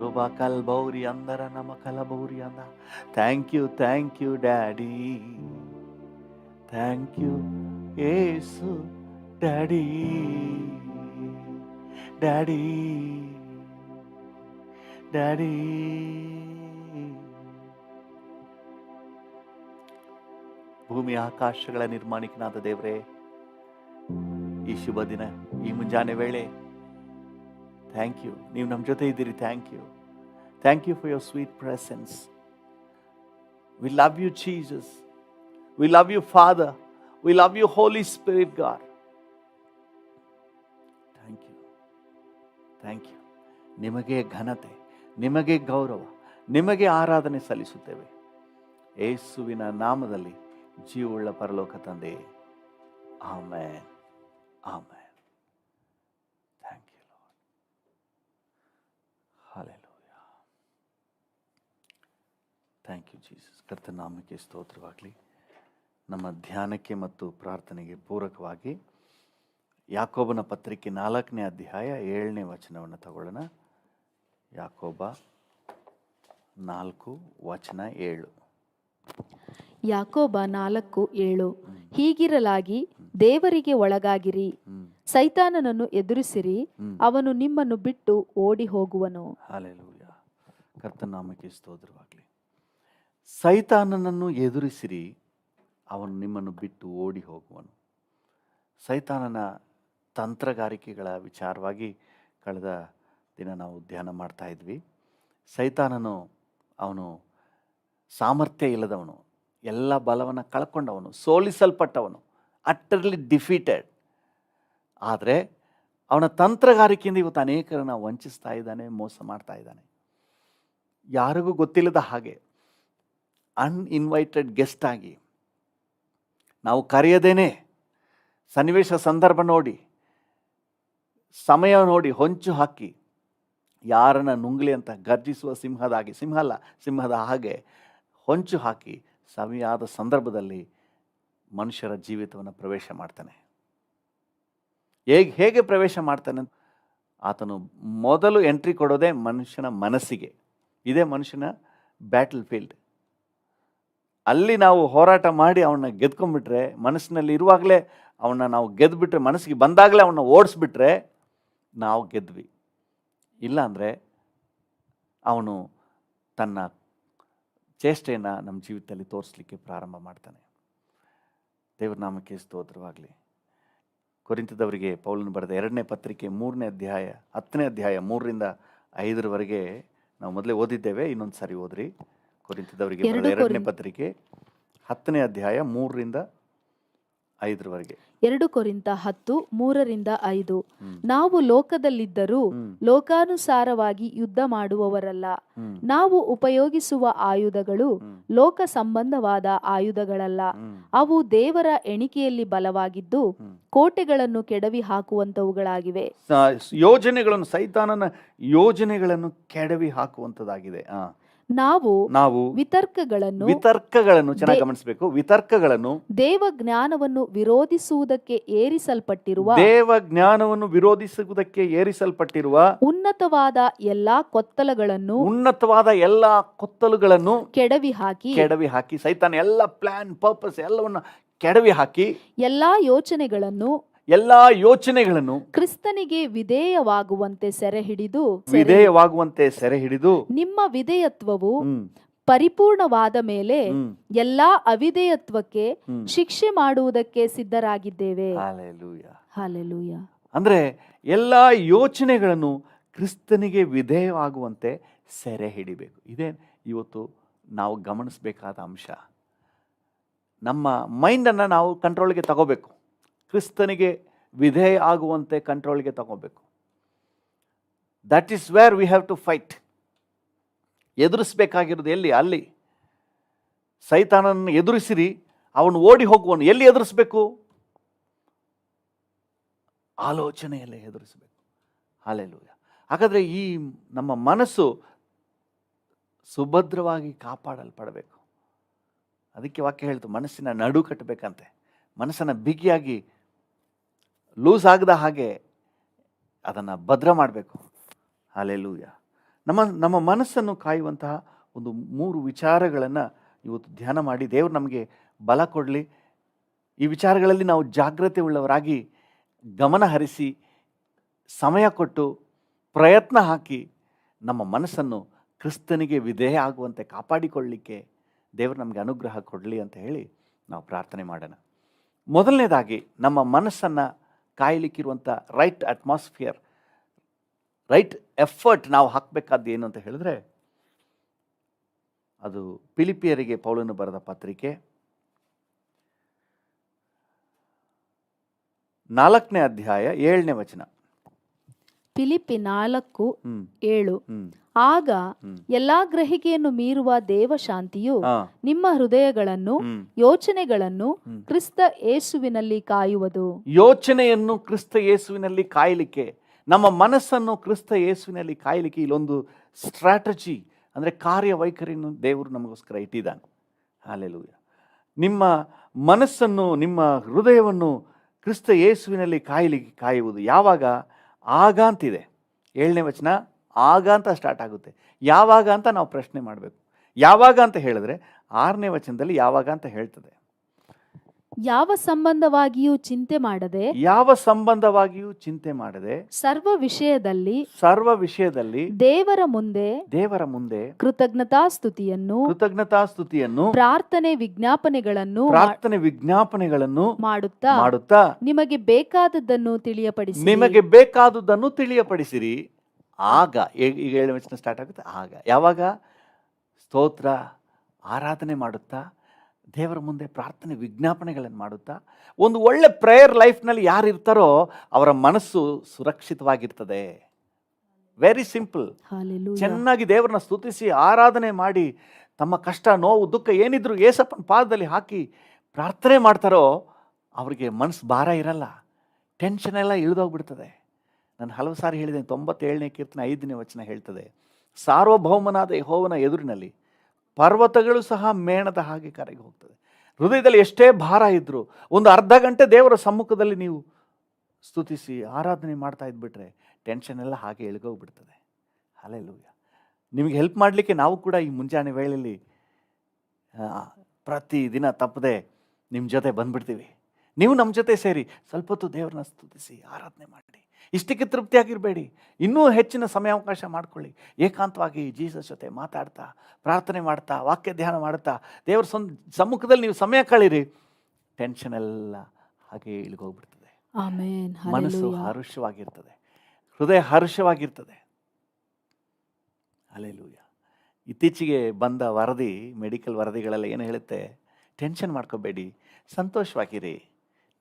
ರುಬಾ ಕಲ್ಬೌರಿ ಅಂದರ ನಮ ಕಲಬೌರಿ ಅಂದ. Thank you daddy, thank you Yesu daddy, daddy, daddy. ಭೂಮಿ ಆಕಾಶಗಳ ನಿರ್ಮಾಣಿಕನಾದ ದೇವರೇ, ಈ ಶುಭ ದಿನ, ಈ ಮುಂಜಾನೆ ವೇಳೆ ಥ್ಯಾಂಕ್ ಯು. ನೀವು ನಮ್ಮ ಜೊತೆ ಇದ್ದೀರಿ. Thank you for your sweet presence. We love you Jesus, we love you father, we love you holy spirit God. Thank you. ನಿಮಗೆ ಘನತೆ, ನಿಮಗೆ ಗೌರವ, ನಿಮಗೆ ಆರಾಧನೆ ಸಲ್ಲಿಸುತ್ತೇವೆ ಯೇಸುವಿನ ನಾಮದಲ್ಲಿ, ಜೀವವುಳ್ಳ ಪರಲೋಕ ತಂದೆ. Amen, amen. Thank you lord. Hallelujah. Thank you Jesus. ಕರ್ತನ ನಾಮಕ್ಕೆ ಸ್ತೋತ್ರವಾಗಲಿ. ನಮ್ಮ ಧ್ಯಾನಕ್ಕೆ ಮತ್ತು ಪ್ರಾರ್ಥನೆಗೆ ಪೂರಕವಾಗಿ ಯಾಕೋಬನ ಪತ್ರಿಕೆ 4ನೇ ಅಧ್ಯಾಯ 7ನೇ ವಚನವನ್ನು ತಗೊಳ್ಳೋಣ. ಯಾಕೋಬ 4:7. ಯಾಕೋಬ 4:7. ಹೀಗಿರಲಾಗಿ ದೇವರಿಗೆ ಒಳಗಾಗಿರಿ, ಸೈತಾನನನ್ನು ಎದುರಿಸಿರಿ, ಅವನು ನಿಮ್ಮನ್ನು ಬಿಟ್ಟು ಓಡಿ ಹೋಗುವನು. ಹಲ್ಲೆಲೂಯಾ. ಕರ್ತನ ನಾಮಕ್ಕೆ ಸ್ತೋತ್ರವಾಗಲಿ. ಸೈತಾನನನ್ನು ಎದುರಿಸಿರಿ, ಅವನು ನಿಮ್ಮನ್ನು ಬಿಟ್ಟು ಓಡಿ ಹೋಗುವನು. ಸೈತಾನನ ತಂತ್ರಗಾರಿಕೆಗಳ ವಿಚಾರವಾಗಿ ಕಳೆದ ದಿನ ನಾವು ಧ್ಯಾನ ಮಾಡ್ತಾ ಇದ್ವಿ. ಸೈತಾನನು ಅವನು ಸಾಮರ್ಥ್ಯ ಇಲ್ಲದವನು, ಎಲ್ಲ ಬಲವನ್ನು ಕಳ್ಕೊಂಡವನು, ಸೋಲಿಸಲ್ಪಟ್ಟವನು, ಅಟ್ಟರ್ಲಿ ಡಿಫೀಟೆಡ್. ಆದರೆ ಅವನ ತಂತ್ರಗಾರಿಕೆಯಿಂದ ಇವತ್ತು ಅನೇಕರನ್ನು ವಂಚಿಸ್ತಾ ಇದ್ದಾನೆ, ಮೋಸ ಮಾಡ್ತಾ ಇದ್ದಾನೆ. ಯಾರಿಗೂ ಗೊತ್ತಿಲ್ಲದ ಹಾಗೆ ಅನ್ಇನ್ವೈಟೆಡ್ ಗೆಸ್ಟ್ ಆಗಿ, ನಾವು ಕರೆಯದೇನೆ, ಸನ್ನಿವೇಶ ಸಂದರ್ಭ ನೋಡಿ, ಸಮಯ ನೋಡಿ ಹೊಂಚು ಹಾಕಿ ಯಾರನ್ನ ನುಂಗ್ಲಿ ಅಂತ ಗರ್ಜಿಸುವ ಸಿಂಹದ ಹಾಗೆ ಹೊಂಚು ಹಾಕಿ ಸರಿಯಾದ ಸಂದರ್ಭದಲ್ಲಿ ಮನುಷ್ಯರ ಜೀವಿತವನ್ನು ಪ್ರವೇಶ ಮಾಡ್ತಾನೆ. ಹೇಗೆ ಪ್ರವೇಶ ಮಾಡ್ತಾನೆ? ಆತನು ಮೊದಲು ಎಂಟ್ರಿ ಕೊಡೋದೇ ಮನುಷ್ಯನ ಮನಸ್ಸಿಗೆ. ಇದೇ ಮನುಷ್ಯನ ಬ್ಯಾಟಲ್ ಫೀಲ್ಡ್. ಅಲ್ಲಿ ನಾವು ಹೋರಾಟ ಮಾಡಿ ಅವನ್ನ ಗೆದ್ಕೊಂಡ್ಬಿಟ್ರೆ, ಮನಸ್ಸಿನಲ್ಲಿ ಇರುವಾಗಲೇ ಅವನ್ನ ನಾವು ಗೆದ್ದುಬಿಟ್ರೆ, ಮನಸ್ಸಿಗೆ ಬಂದಾಗಲೇ ಅವನ್ನ ಓಡಿಸ್ಬಿಟ್ರೆ ನಾವು ಗೆದ್ವಿ. ಇಲ್ಲಾಂದರೆ ಅವನು ತನ್ನ ಚೇಷ್ಟೆಯನ್ನು ನಮ್ಮ ಜೀವಿತದಲ್ಲಿ ತೋರಿಸ್ಲಿಕ್ಕೆ ಪ್ರಾರಂಭ ಮಾಡ್ತಾನೆ. ದೇವ್ರ ನಾಮಕ್ಕೆ ಸ್ತೋತ್ರವಾಗಲಿ. ಕೊರಿಂಥದವರಿಗೆ ಪೌಲನು ಬರೆದ 2ನೇ ಪತ್ರಿಕೆ 3ನೇ ಅಧ್ಯಾಯ 10ನೇ ಅಧ್ಯಾಯ 3ರಿಂದ 5ರವರೆಗೆ ನಾವು ಮೊದಲೇ ಓದಿದ್ದೇವೆ. ಇನ್ನೊಂದು ಸಾರಿ ಓದ್ರಿ. ಕೊರಿಂಥದವರಿಗೆ ಬರೆದ 2ನೇ ಪತ್ರಿಕೆ 10ನೇ ಅಧ್ಯಾಯ 3ರಿಂದ 5ರವರೆಗೆ. 2 ಕೊರಿಂಥ 10:3-5. ನಾವು ಲೋಕದಲ್ಲಿದ್ದರೂ ಲೋಕಾನುಸಾರವಾಗಿ ಯುದ್ಧ ಮಾಡುವವರಲ್ಲ. ನಾವು ಉಪಯೋಗಿಸುವ ಆಯುಧಗಳು ಲೋಕ ಸಂಬಂಧವಾದ ಆಯುಧಗಳಲ್ಲ. ಅವು ದೇವರ ಎಣಿಕೆಯಲ್ಲಿ ಬಲವಾಗಿದ್ದು ಕೋಟೆಗಳನ್ನು ಕೆಡವಿ ಹಾಕುವಂತವುಗಳಾಗಿವೆ. ಯೋಜನೆಗಳನ್ನು, ಸೈತಾನನ ಯೋಜನೆಗಳನ್ನು ಕೆಡವಿ ಹಾಕುವಂತದ್ದಾಗಿದೆ. ನಾವು ವಿತರ್ಕಗಳನ್ನು ಚೆನ್ನಾಗಿ ಗಮನಿಸಬೇಕು. ವಿತರ್ಕಗಳನ್ನು, ದೇವ ಜ್ಞಾನವನ್ನು ವಿರೋಧಿಸುವುದಕ್ಕೆ ಏರಿಸಲ್ಪಟ್ಟಿರುವ ಉನ್ನತವಾದ ಎಲ್ಲಾ ಕೊತ್ತಲುಗಳನ್ನು ಕೆಡವಿ ಹಾಕಿ ಸೈತಾನ ಎಲ್ಲ ಪ್ಲಾನ್ ಪರ್ಪಸ್ ಎಲ್ಲವನ್ನ ಕೆಡವಿ ಹಾಕಿ ಎಲ್ಲಾ ಯೋಚನೆಗಳನ್ನು ಕ್ರಿಸ್ತನಿಗೆ ವಿಧೇಯವಾಗುವಂತೆ ಸೆರೆ ಹಿಡಿದು ನಿಮ್ಮ ವಿಧೇಯತ್ವವು ಪರಿಪೂರ್ಣವಾದ ಮೇಲೆ ಎಲ್ಲಾ ಅವಿಧೇಯತ್ವಕ್ಕೆ ಶಿಕ್ಷೆ ಮಾಡುವುದಕ್ಕೆ ಸಿದ್ಧರಾಗಿದ್ದೇವೆ. ಹಲ್ಲೆಲೂಯಾ. ಅಂದ್ರೆ ಎಲ್ಲಾ ಯೋಚನೆಗಳನ್ನು ಕ್ರಿಸ್ತನಿಗೆ ವಿಧೇಯವಾಗುವಂತೆ ಸೆರೆ ಹಿಡಿಬೇಕು. ಇದೇ ಇವತ್ತು ನಾವು ಗಮನಿಸಬೇಕಾದ ಅಂಶ. ನಮ್ಮ ಮೈಂಡನ್ನು ನಾವು ಕಂಟ್ರೋಲ್ಗೆ ತಗೋಬೇಕು. ಕ್ರಿಸ್ತನಿಗೆ ವಿಧೇಯ ಆಗುವಂತೆ ಕಂಟ್ರೋಲ್ಗೆ ತಗೋಬೇಕು. That is where we have to fight. ಎದುರಿಸಬೇಕಾಗಿರೋದು ಎಲ್ಲಿ? ಅಲ್ಲಿ. ಸೈತಾನನ್ನು ಎದುರಿಸಿರಿ, ಅವನು ಓಡಿ ಹೋಗುವನು. ಎಲ್ಲಿ ಎದುರಿಸಬೇಕು? ಆಲೋಚನೆಯಲ್ಲೇ ಎದುರಿಸಬೇಕು. ಹಲ್ಲೆಲೂಯಾ. ಹಾಗಾದರೆ ಈ ನಮ್ಮ ಮನಸ್ಸು ಸುಭದ್ರವಾಗಿ ಕಾಪಾಡಲ್ಪಡಬೇಕು. ಅದಕ್ಕೆ ವಾಕ್ಯ ಹೇಳ್ತು, ಮನಸ್ಸಿನ ನಡು ಕಟ್ಟಬೇಕಂತೆ. ಮನಸ್ಸನ್ನು ಬಿಗಿಯಾಗಿ ಲೂಸ್ ಆಗದ ಹಾಗೆ ಅದನ್ನು ಭದ್ರ ಮಾಡಬೇಕು. ಹಲ್ಲೆಲೂಯಾ. ನಮ್ಮ ಮನಸ್ಸನ್ನು ಕಾಯುವಂತಹ ಒಂದು 3 ವಿಚಾರಗಳನ್ನು ಇವತ್ತು ಧ್ಯಾನ ಮಾಡಿ ದೇವರು ನಮಗೆ ಬಲ ಕೊಡಲಿ. ಈ ವಿಚಾರಗಳಲ್ಲಿ ನಾವು ಜಾಗ್ರತೆ ಉಳ್ಳವರಾಗಿ ಗಮನ ಹರಿಸಿ ಸಮಯ ಕೊಟ್ಟು ಪ್ರಯತ್ನ ಹಾಕಿ ನಮ್ಮ ಮನಸ್ಸನ್ನು ಕ್ರಿಸ್ತನಿಗೆ ವಿಧೇಯ ಆಗುವಂತೆ ಕಾಪಾಡಿಕೊಳ್ಳಲಿಕ್ಕೆ ದೇವರು ನಮಗೆ ಅನುಗ್ರಹ ಕೊಡಲಿ ಅಂತ ಹೇಳಿ ನಾವು ಪ್ರಾರ್ಥನೆ ಮಾಡೋಣ. ಮೊದಲನೇದಾಗಿ ನಮ್ಮ ಮನಸ್ಸನ್ನು ಕಾಯಲಿಕ್ಕಿರುವಂಥ ರೈಟ್ ಅಟ್ಮಾಸ್ಫಿಯರ್, ರೈಟ್ ಎಫರ್ಟ್ ನಾವು ಹಾಕಬೇಕಾದ್ದು ಏನು ಅಂತ ಹೇಳಿದ್ರೆ, ಅದು ಫಿಲಿಪಿಯರಿಗೆ ಪೌಲನು ಬರೆದ ಪತ್ರಿಕೆ 4ನೇ ಅಧ್ಯಾಯ 7ನೇ ವಚನ. ಫಿಲಿಪ್ಪಿ 4:7. ಆಗ ಎಲ್ಲಾ ಗ್ರಹಿಕೆಯನ್ನು ಮೀರುವ ದೇವ ಶಾಂತಿಯು ನಿಮ್ಮ ಹೃದಯಗಳನ್ನು ಯೋಚನೆಗಳನ್ನು ಕ್ರಿಸ್ತ ಯೇಸುವಿನಲ್ಲಿ ಕಾಯುವುದು. ಯೋಚನೆಯನ್ನು ಕ್ರಿಸ್ತ ಯೇಸುವಿನಲ್ಲಿ ಕಾಯಲಿಕ್ಕೆ, ನಮ್ಮ ಮನಸ್ಸನ್ನು ಕ್ರಿಸ್ತ ಯೇಸುವಿನಲ್ಲಿ ಕಾಯಲಿಕ್ಕೆ ಇಲ್ಲೊಂದು ಸ್ಟ್ರಾಟಜಿ ಅಂದರೆ ಕಾರ್ಯವೈಖರಿಯನ್ನು ದೇವರು ನಮಗೋಸ್ಕರ ಇಟ್ಟಿದ್ದಾನೆ. ಹಲ್ಲೆಲೂಯಾ. ನಿಮ್ಮ ಮನಸ್ಸನ್ನು, ನಿಮ್ಮ ಹೃದಯವನ್ನು ಕ್ರಿಸ್ತ ಯೇಸುವಿನಲ್ಲಿ ಕಾಯುವುದು ಯಾವಾಗ? ಆಗ ಅಂತಿದೆ 7ನೇ ವಚನ. ಆಗ ಅಂತ ಸ್ಟಾರ್ಟ್ ಆಗುತ್ತೆ. ಯಾವಾಗ ಅಂತ ನಾವು ಪ್ರಶ್ನೆ ಮಾಡಬೇಕು. ಯಾವಾಗ ಅಂತ ಹೇಳಿದ್ರೆ 6ನೇ ವಚನದಲ್ಲಿ ಯಾವಾಗ ಅಂತ ಹೇಳ್ತದೆ. ಯಾವ ಸಂಬಂಧವಾಗಿಯೂ ಚಿಂತೆ ಮಾಡದೆ ಸರ್ವ ವಿಷಯದಲ್ಲಿ ದೇವರ ಮುಂದೆ ಕೃತಜ್ಞತಾಸ್ತುತಿಯನ್ನು ಪ್ರಾರ್ಥನೆ ವಿಜ್ಞಾಪನೆಗಳನ್ನು ಮಾಡುತ್ತಾ ನಿಮಗೆ ಬೇಕಾದದ್ದನ್ನು ತಿಳಿಯಪಡಿಸಿರಿ. ಆಗ ಈಗ 7ನೇ ವಚನ ಸ್ಟಾರ್ಟ್ ಆಗುತ್ತೆ. ಆಗ ಯಾವಾಗ? ಸ್ತೋತ್ರ ಆರಾಧನೆ ಮಾಡುತ್ತಾ, ದೇವರ ಮುಂದೆ ಪ್ರಾರ್ಥನೆ ವಿಜ್ಞಾಪನೆಗಳನ್ನು ಮಾಡುತ್ತಾ, ಒಂದು ಒಳ್ಳೆ ಪ್ರೇಯರ್ ಲೈಫ್ನಲ್ಲಿ ಯಾರು ಇರ್ತಾರೋ ಅವರ ಮನಸ್ಸು ಸುರಕ್ಷಿತವಾಗಿರ್ತದೆ. Very simple. ಚೆನ್ನಾಗಿ ದೇವರನ್ನ ಸ್ತುತಿಸಿ ಆರಾಧನೆ ಮಾಡಿ ತಮ್ಮ ಕಷ್ಟ, ನೋವು, ದುಃಖ ಏನಿದ್ರು ಏಸಪ್ಪನ ಪಾದದಲ್ಲಿ ಹಾಕಿ ಪ್ರಾರ್ಥನೆ ಮಾಡ್ತಾರೋ ಅವರಿಗೆ ಮನಸ್ಸು ಭಾರ ಇರಲ್ಲ, ಟೆನ್ಷನ್ ಎಲ್ಲ ಇಳಿದೋಗ್ಬಿಡ್ತದೆ. ನಾನು ಹಲವು ಸಾರಿ ಹೇಳಿದ್ದೇನೆ, 97ನೇ ಕೀರ್ತನೆ 5ನೇ ವಚನ ಹೇಳ್ತದೆ, ಸಾರ್ವಭೌಮನಾದ ಯೆಹೋವನ ಎದುರಿನಲ್ಲಿ ಪರ್ವತಗಳು ಸಹ ಮೇಣದ ಹಾಗೆ ಕರಗಿ ಹೋಗ್ತದೆ. ಹೃದಯದಲ್ಲಿ ಎಷ್ಟೇ ಭಾರ ಇದ್ದರೂ ಒಂದು ಅರ್ಧ ಗಂಟೆ ದೇವರ ಸಮ್ಮುಖದಲ್ಲಿ ನೀವು ಸ್ತುತಿಸಿ ಆರಾಧನೆ ಮಾಡ್ತಾ ಇದ್ಬಿಟ್ರೆ ಟೆನ್ಷನ್ ಎಲ್ಲ ಹಾಗೆ ಇಳ್ಗೋಗ್ಬಿಡ್ತದೆ. ಹಲ್ಲೆಲೂಯಾ. ನಿಮಗೆ ಹೆಲ್ಪ್ ಮಾಡಲಿಕ್ಕೆ ನಾವು ಕೂಡ ಈ ಮುಂಜಾನೆ ವೇಳೆಯಲ್ಲಿ ಪ್ರತಿದಿನ ತಪ್ಪದೆ ನಿಮ್ಮ ಜೊತೆ ಬಂದ್ಬಿಡ್ತೀವಿ. ನೀವು ನಮ್ಮ ಜೊತೆ ಸೇರಿ ಸ್ವಲ್ಪ ಹೊತ್ತು ದೇವರನ್ನ ಸ್ತುತಿಸಿ ಆರಾಧನೆ ಮಾಡಿ. ಇಷ್ಟಕ್ಕೆ ತೃಪ್ತಿಯಾಗಿರಬೇಡಿ, ಇನ್ನೂ ಹೆಚ್ಚಿನ ಸಮಯಾವಕಾಶ ಮಾಡ್ಕೊಳ್ಳಿ. ಏಕಾಂತವಾಗಿ ಜೀಸಸ್ ಜೊತೆ ಮಾತಾಡ್ತಾ, ಪ್ರಾರ್ಥನೆ ಮಾಡ್ತಾ, ವಾಕ್ಯ ಧ್ಯಾನ ಮಾಡ್ತಾ ದೇವರ ಸಮ್ಮುಖದಲ್ಲಿ ನೀವು ಸಮಯ ಕಳೀರಿ. ಟೆನ್ಷನ್ ಎಲ್ಲ ಹಾಗೆ ಇಳ್ಗೋಗ್ಬಿಡ್ತದೆ. ಆಮೆನ್. ಮನಸ್ಸು ಹಲ್ಲೆಲೂಯಾ. ಹರುಷವಾಗಿರ್ತದೆ, ಹೃದಯ ಹರುಷವಾಗಿರ್ತದೆ. ಹಲ್ಲೆಲೂಯ. ಇತ್ತೀಚೆಗೆ ಬಂದ ವರದಿ, ಮೆಡಿಕಲ್ ವರದಿಗಳೆಲ್ಲ ಏನು ಹೇಳುತ್ತೆ? ಟೆನ್ಷನ್ ಮಾಡ್ಕೋಬೇಡಿ, ಸಂತೋಷವಾಗಿರಿ.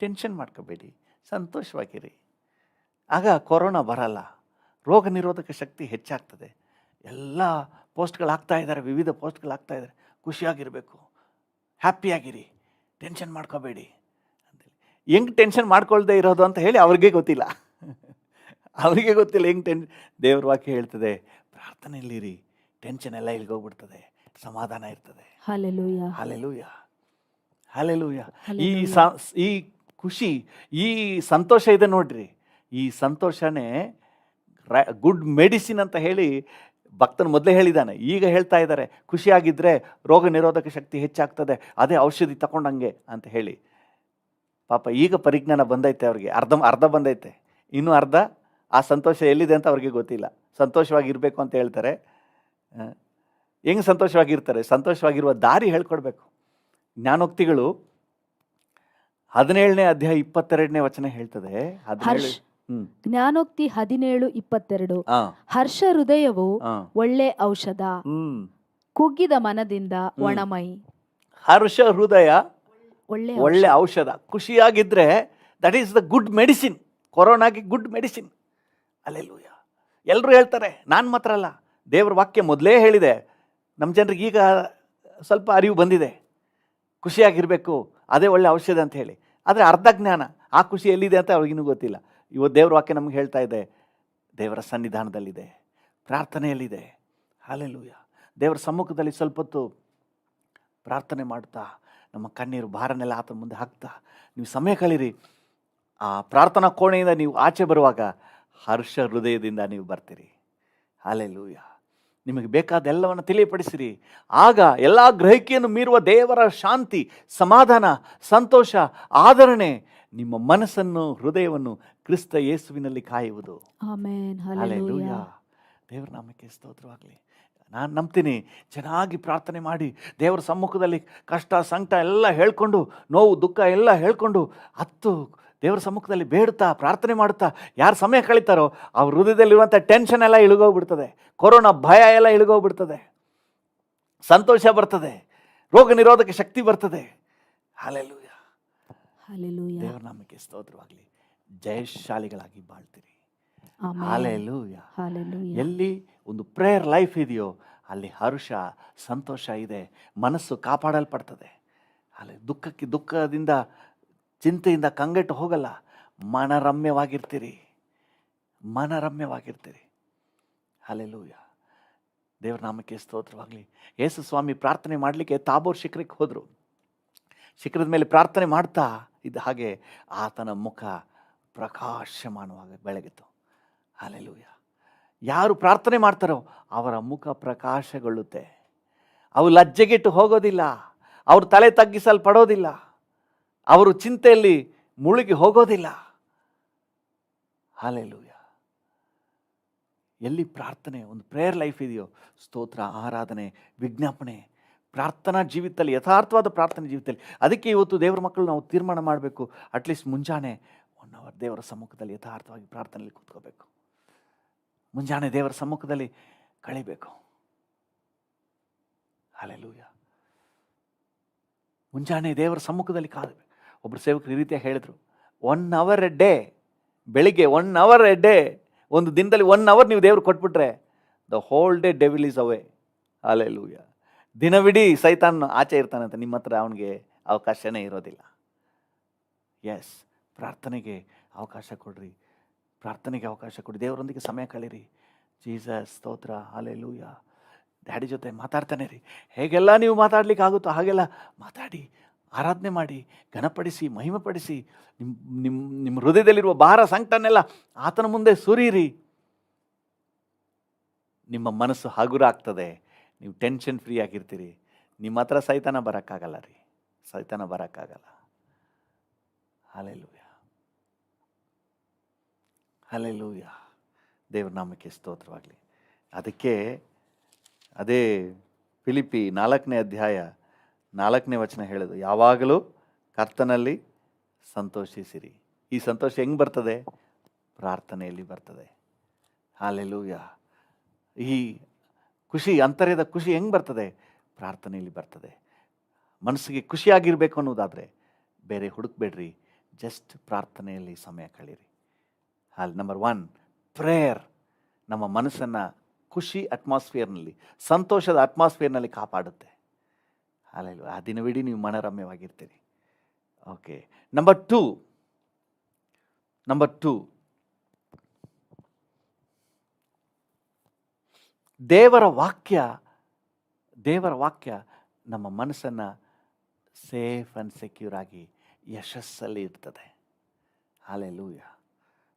ಟೆನ್ಷನ್ ಮಾಡ್ಕೋಬೇಡಿ, ಸಂತೋಷವಾಗಿರಿ. ಆಗ ಕೊರೋನಾ ಬರಲ್ಲ, ರೋಗ ನಿರೋಧಕ ಶಕ್ತಿ ಹೆಚ್ಚಾಗ್ತದೆ. ಎಲ್ಲ ಪೋಸ್ಟ್ಗಳಾಗ್ತಾ ಇದ್ದಾರೆ, ವಿವಿಧ ಪೋಸ್ಟ್ಗಳಾಗ್ತಾ ಇದ್ದಾರೆ. ಖುಷಿಯಾಗಿರಬೇಕು, ಹ್ಯಾಪಿಯಾಗಿರಿ, ಟೆನ್ಷನ್ ಮಾಡ್ಕೋಬೇಡಿ ಅಂತೇಳಿ. ಹೆಂಗೆ ಟೆನ್ಷನ್ ಮಾಡ್ಕೊಳ್ದೇ ಇರೋದು ಅಂತ ಹೇಳಿ ಅವ್ರಿಗೆ ಗೊತ್ತಿಲ್ಲ. ಅವರಿಗೆ ಗೊತ್ತಿಲ್ಲ ಹೆಂಗೆ ದೇವ್ರ ವಾಕ್ಯ ಹೇಳ್ತದೆ, ಪ್ರಾರ್ಥನೆಯಲ್ಲಿರಿ, ಟೆನ್ಷನ್ ಎಲ್ಲ ಇಲ್ಗೋಗ್ಬಿಡ್ತದೆ, ಸಮಾಧಾನ ಇರ್ತದೆ. ಹಲ್ಲೆಲೂಯಾ. Hallelujah, hallelujah. ಈ ಹಲ್ಲೆಲೂಯಾ. ಈ ಖುಷಿ, ಈ ಸಂತೋಷ ಇದೆ ನೋಡ್ರಿ, ಈ ಸಂತೋಷನೇ ಗುಡ್ ಮೆಡಿಸಿನ್ ಅಂತ ಹೇಳಿ ಭಕ್ತನು ಮೊದಲೇ ಹೇಳಿದ್ದಾನೆ. ಈಗ ಹೇಳ್ತಾ ಇದ್ದಾರೆ, ಖುಷಿಯಾಗಿದ್ದರೆ ರೋಗ ನಿರೋಧಕ ಶಕ್ತಿ ಹೆಚ್ಚಾಗ್ತದೆ, ಅದೇ ಔಷಧಿ ತಗೊಂಡಂಗೆ ಅಂತ ಹೇಳಿ. ಪಾಪ ಈಗ ಪರಿಜ್ಞಾನ ಬಂದೈತೆ ಅವ್ರಿಗೆ, ಅರ್ಧ ಬಂದೈತೆ, ಇನ್ನೂ ಅರ್ಧ ಆ ಸಂತೋಷ ಎಲ್ಲಿದೆ ಅಂತ ಅವ್ರಿಗೆ ಗೊತ್ತಿಲ್ಲ. ಸಂತೋಷವಾಗಿರಬೇಕು ಅಂತ ಹೇಳ್ತಾರೆ. ಹೆಂಗೆ ಸಂತೋಷವಾಗಿರ್ತಾರೆ? ಸಂತೋಷವಾಗಿರುವ ದಾರಿ ಹೇಳ್ಕೊಡ್ಬೇಕು. ಜ್ಞಾನೋಕ್ತಿಗಳು 17ನೇ ಅಧ್ಯಾಯ 22ನೇ ವಚನ ಹೇಳ್ತದೆ. ಜ್ಞಾನೋಕ್ತಿ 17:22. ಹರ್ಷ ಹೃದಯವು ಒಳ್ಳೆ ಔಷಧ, ಕುಗ್ಗಿದ ಮನದಿಂದ ಒಣಮೈ. ಹರ್ಷ ಹೃದಯ ಒಳ್ಳೆ ಔಷಧ. ಖುಷಿಯಾಗಿದ್ರೆ that is the good medicine. ಕೊರೋನಾಗೆ ಗುಡ್ ಮೆಡಿಸಿನ್. ಅಲ್ಲೆಲ್ಲೂಯ. ಎಲ್ಲರೂ ಹೇಳ್ತಾರೆ, ನಾನು ಮಾತ್ರ ಅಲ್ಲ, ದೇವ್ರ ವಾಕ್ಯ ಮೊದಲೇ ಹೇಳಿದೆ. ನಮ್ಮ ಜನರಿಗೆ ಈಗ ಸ್ವಲ್ಪ ಅರಿವು ಬಂದಿದೆ, ಖುಷಿಯಾಗಿರಬೇಕು, ಅದೇ ಒಳ್ಳೆ ಔಷಧ ಅಂತ ಹೇಳಿ. ಆದರೆ ಅರ್ಧ ಜ್ಞಾನ, ಆ ಖುಷಿ ಎಲ್ಲಿದೆ ಅಂತ ಅವ್ರಿಗಿನ್ನೂ ಗೊತ್ತಿಲ್ಲ. ಇವತ್ತು ದೇವ್ರ ವಾಕ್ಯ ನಮ್ಗೆ ಹೇಳ್ತಾ ಇದೆ, ದೇವರ ಸನ್ನಿಧಾನದಲ್ಲಿದೆ, ಪ್ರಾರ್ಥನೆಯಲ್ಲಿದೆ. ಹಲ್ಲೆಲೂಯ. ದೇವರ ಸಮ್ಮುಖದಲ್ಲಿ ಸ್ವಲ್ಪ ಹೊತ್ತು ಪ್ರಾರ್ಥನೆ ಮಾಡ್ತಾ, ನಮ್ಮ ಕಣ್ಣೀರು ಭಾರನೆಲ್ಲ ಆತನ ಮುಂದೆ ಹಾಕ್ತಾ ನೀವು ಸಮಯ ಕಳೀರಿ. ಆ ಪ್ರಾರ್ಥನಾ ಕೋಣೆಯಿಂದ ನೀವು ಆಚೆ ಬರುವಾಗ ಹರ್ಷ ಹೃದಯದಿಂದ ನೀವು ಬರ್ತೀರಿ. ಹಲ್ಲೆಲೂಯ. ನಿಮಗೆ ಬೇಕಾದೆಲ್ಲವನ್ನು ತಿಳಿಯಪಡಿಸಿರಿ. ಆಗ ಎಲ್ಲ ಗ್ರಹಿಕೆಯನ್ನು ಮೀರುವ ದೇವರ ಶಾಂತಿ, ಸಮಾಧಾನ, ಸಂತೋಷ, ಆದರಣೆ ನಿಮ್ಮ ಮನಸ್ಸನ್ನು, ಹೃದಯವನ್ನು ಕ್ರಿಸ್ತ ಯೇಸುವಿನಲ್ಲಿ ಕಾಯುವುದು. ಆಮೆನ್. ಹಲ್ಲೆಲೂಯ. ದೇವರ ನಾಮಕ್ಕೆ ಸ್ತೋತ್ರವಾಗಲಿ. ನಾನು ನಂಬ್ತೀನಿ, ಚೆನ್ನಾಗಿ ಪ್ರಾರ್ಥನೆ ಮಾಡಿ ದೇವರ ಸಮ್ಮುಖದಲ್ಲಿ ಕಷ್ಟ ಸಂಕಟ ಎಲ್ಲ ಹೇಳ್ಕೊಂಡು, ನೋವು ದುಃಖ ಎಲ್ಲ ಹೇಳ್ಕೊಂಡು, ದೇವರ ಸಮ್ಮುಖದಲ್ಲಿ ಬೇಡ್ತಾ ಪ್ರಾರ್ಥನೆ ಮಾಡುತ್ತಾ ಯಾರು ಸಮಯ ಕಳೀತಾರೋ ಅವ್ರ ಹೃದಯದಲ್ಲಿರುವಂಥ ಟೆನ್ಷನ್ ಎಲ್ಲ ಇಳಿಗೋಗ್ಬಿಡ್ತದೆ, ಕೊರೋನಾ ಭಯ ಎಲ್ಲ ಇಳಿಗೋಗ್ಬಿಡ್ತದೆ, ಸಂತೋಷ ಬರ್ತದೆ, ರೋಗ ನಿರೋಧಕ ಶಕ್ತಿ ಬರ್ತದೆ. ಹಲ್ಲೆಲೂಯ. ಹಲ್ಲೆಲೂಯಾ. ದೇವರ ನಾಮಕ್ಕೆ ಸ್ತೋತ್ರವಾಗಲಿ. ಜಯಶಾಲಿಗಳಾಗಿ ಬಾಳ್ತೀರಿ. ಹಲ್ಲೆಲೂಯ. ಎಲ್ಲಿ ಒಂದು ಪ್ರೇಯರ್ ಲೈಫ್ ಇದೆಯೋ ಅಲ್ಲಿ ಹರ್ಷ, ಸಂತೋಷ ಇದೆ, ಮನಸ್ಸು ಕಾಪಾಡಲ್ಪಡ್ತದೆ. ದುಃಖದಿಂದ ಚಿಂತೆಯಿಂದ ಕಂಗೆಟ್ಟು ಹೋಗಲ್ಲ, ಮನರಮ್ಯವಾಗಿರ್ತೀರಿ. ಹಲ್ಲೆಲೂಯ. ದೇವರ ನಾಮಕ್ಕೆ ಸ್ತೋತ್ರವಾಗಲಿ. ಯೇಸು ಸ್ವಾಮಿ ಪ್ರಾರ್ಥನೆ ಮಾಡಲಿಕ್ಕೆ ತಾಬೋರ್ ಶಿಖರಕ್ಕೆ ಹೋದರು. ಶಿಖರದ ಮೇಲೆ ಪ್ರಾರ್ಥನೆ ಮಾಡ್ತಾ ಇದ್ದ ಹಾಗೆ ಆತನ ಮುಖ ಪ್ರಕಾಶಮಾನವಾಗಿ ಬೆಳಗಿತು. ಹಲ್ಲೆಲೂಯ. ಯಾರು ಪ್ರಾರ್ಥನೆ ಮಾಡ್ತಾರೋ ಅವರ ಮುಖ ಪ್ರಕಾಶಗೊಳ್ಳುತ್ತೆ. ಅವು ಲಜ್ಜೆಗೆಟ್ಟು ಹೋಗೋದಿಲ್ಲ, ಅವರು ತಲೆ ತಗ್ಗಿಸಲ್ಪಡೋದಿಲ್ಲ, ಅವರು ಚಿಂತೆಯಲ್ಲಿ ಮುಳುಗಿ ಹೋಗೋದಿಲ್ಲ. ಹಲ್ಲೆಲೂಯ. ಎಲ್ಲಿ ಪ್ರಾರ್ಥನೆ, ಒಂದು ಪ್ರೇಯರ್ ಲೈಫ್ ಇದೆಯೋ, ಸ್ತೋತ್ರ, ಆರಾಧನೆ, ವಿಜ್ಞಾಪನೆ, ಪ್ರಾರ್ಥನಾ ಜೀವಿತದಲ್ಲಿ, ಯಥಾರ್ಥವಾದ ಪ್ರಾರ್ಥನೆ ಜೀವಿತದಲ್ಲಿ. ಅದಕ್ಕೆ ಇವತ್ತು ದೇವರ ಮಕ್ಕಳು ನಾವು ತೀರ್ಮಾನ ಮಾಡಬೇಕು, ಅಟ್ಲೀಸ್ಟ್ ಮುಂಜಾನೆ 1 hour ದೇವರ ಸಮ್ಮುಖದಲ್ಲಿ ಯಥಾರ್ಥವಾಗಿ ಪ್ರಾರ್ಥನೆಯಲ್ಲಿ ಕೂತ್ಕೋಬೇಕು. ಮುಂಜಾನೆ ದೇವರ ಸಮ್ಮುಖದಲ್ಲಿ ಕಳಿಬೇಕು. ಹಲ್ಲೆಲೂಯ. ಮುಂಜಾನೆ ದೇವರ ಸಮ್ಮುಖದಲ್ಲಿ ಕಾದಬೇಕು. ಒಬ್ಬರು ಸೇವಕರು ಈ ರೀತಿಯಾಗಿ ಹೇಳಿದರು, 1 hour ಎ ಡೇ, ಬೆಳಿಗ್ಗೆ 1 hour ಎ ಡೇ, ಒಂದು ದಿನದಲ್ಲಿ 1 hour ನೀವು ದೇವ್ರು ಕೊಟ್ಬಿಟ್ರೆ the whole day devil is away. Hallelujah. ದಿನವಿಡೀ ಸೈತಾನ್ ಆಚೆ ಇರ್ತಾನಂತ, ನಿಮ್ಮ ಹತ್ರ ಅವನಿಗೆ ಅವಕಾಶನೇ ಇರೋದಿಲ್ಲ. ಎಸ್, ಪ್ರಾರ್ಥನೆಗೆ ಅವಕಾಶ ಕೊಡ್ರಿ, ಪ್ರಾರ್ಥನೆಗೆ ಅವಕಾಶ ಕೊಡಿ, ದೇವರೊಂದಿಗೆ ಸಮಯ ಕಳೀರಿ. ಜೀಸಸ್ ಸ್ತೋತ್ರ. ಹಲ್ಲೆಲೂಯ. ಡ್ಯಾಡಿ ಜೊತೆ ಮಾತಾಡ್ತಾನೆ ರೀ. ಹೇಗೆಲ್ಲ ನೀವು ಮಾತಾಡ್ಲಿಕ್ಕೆ ಆಗುತ್ತೋ ಹಾಗೆಲ್ಲ ಮಾತಾಡಿ, ಆರಾಧನೆ ಮಾಡಿ, ಘನಪಡಿಸಿ, ಮಹಿಮೆಪಡಿಸಿ. ನಿಮ್ಮ ಹೃದಯದಲ್ಲಿರುವ ಭಾರ ಸಂಕಟನೆಲ್ಲ ಆತನ ಮುಂದೆ ಸುರೀರಿ. ನಿಮ್ಮ ಮನಸ್ಸು ಹಗುರ ಆಗ್ತದೆ, ನೀವು ಟೆನ್ಷನ್ ಫ್ರೀ ಆಗಿರ್ತೀರಿ. ನಿಮ್ಮ ಹತ್ರ ಸೈತಾನ ಬರೋಕ್ಕಾಗಲ್ಲ ರೀ, ಸೈತಾನ ಬರೋಕ್ಕಾಗಲ್ಲ. ಹಲ್ಲೆಲೂಯ. ಹಲ್ಲೆಲೂಯ. ದೇವರ ನಾಮಕ್ಕೆ ಸ್ತೋತ್ರವಾಗಲಿ. ಅದಕ್ಕೆ ಅದೇ ಫಿಲಿಪ್ಪಿ 4ನೇ ಅಧ್ಯಾಯ 4ನೇ ವಚನ ಹೇಳೋದು, ಯಾವಾಗಲೂ ಕರ್ತನಲ್ಲಿ ಸಂತೋಷಿಸಿರಿ. ಈ ಸಂತೋಷ ಹೆಂಗೆ ಬರ್ತದೆ? ಪ್ರಾರ್ಥನೆಯಲ್ಲಿ ಬರ್ತದೆ. ಹಾಲೆಲೂಯ. ಈ ಖುಷಿ, ಅಂತರ್ಯದ ಖುಷಿ ಹೆಂಗೆ ಬರ್ತದೆ? ಪ್ರಾರ್ಥನೆಯಲ್ಲಿ ಬರ್ತದೆ. ಮನಸ್ಸಿಗೆ ಖುಷಿಯಾಗಿರ್ಬೇಕು ಅನ್ನೋದಾದರೆ ಬೇರೆ ಹುಡುಕ್ಬೇಡ್ರಿ, ಜಸ್ಟ್ ಪ್ರಾರ್ಥನೆಯಲ್ಲಿ ಸಮಯ ಕಳೀರಿ. ನಂಬರ್ 1, ಪ್ರೇಯರ್ ನಮ್ಮ ಮನಸ್ಸನ್ನು ಖುಷಿ ಅಟ್ಮಾಸ್ಫಿಯರ್ನಲ್ಲಿ, ಸಂತೋಷದ ಅಟ್ಮಾಸ್ಫಿಯರ್ನಲ್ಲಿ ಕಾಪಾಡುತ್ತೆ. ಹಾಲೆಲೂಯ. ಆ ದಿನವಿಡೀ ನೀವು ಮನೋರಮ್ಯವಾಗಿರ್ತೀರಿ. ಓಕೆ. ನಂಬರ್ ಟೂ, ದೇವರ ವಾಕ್ಯ ನಮ್ಮ ಮನಸ್ಸನ್ನು ಸೇಫ್ ಆ್ಯಂಡ್ ಸೆಕ್ಯೂರ್ ಆಗಿ ಯಶಸ್ಸಲ್ಲಿ ಇರ್ತದೆ. ಹಾಲೆಲೂಯ.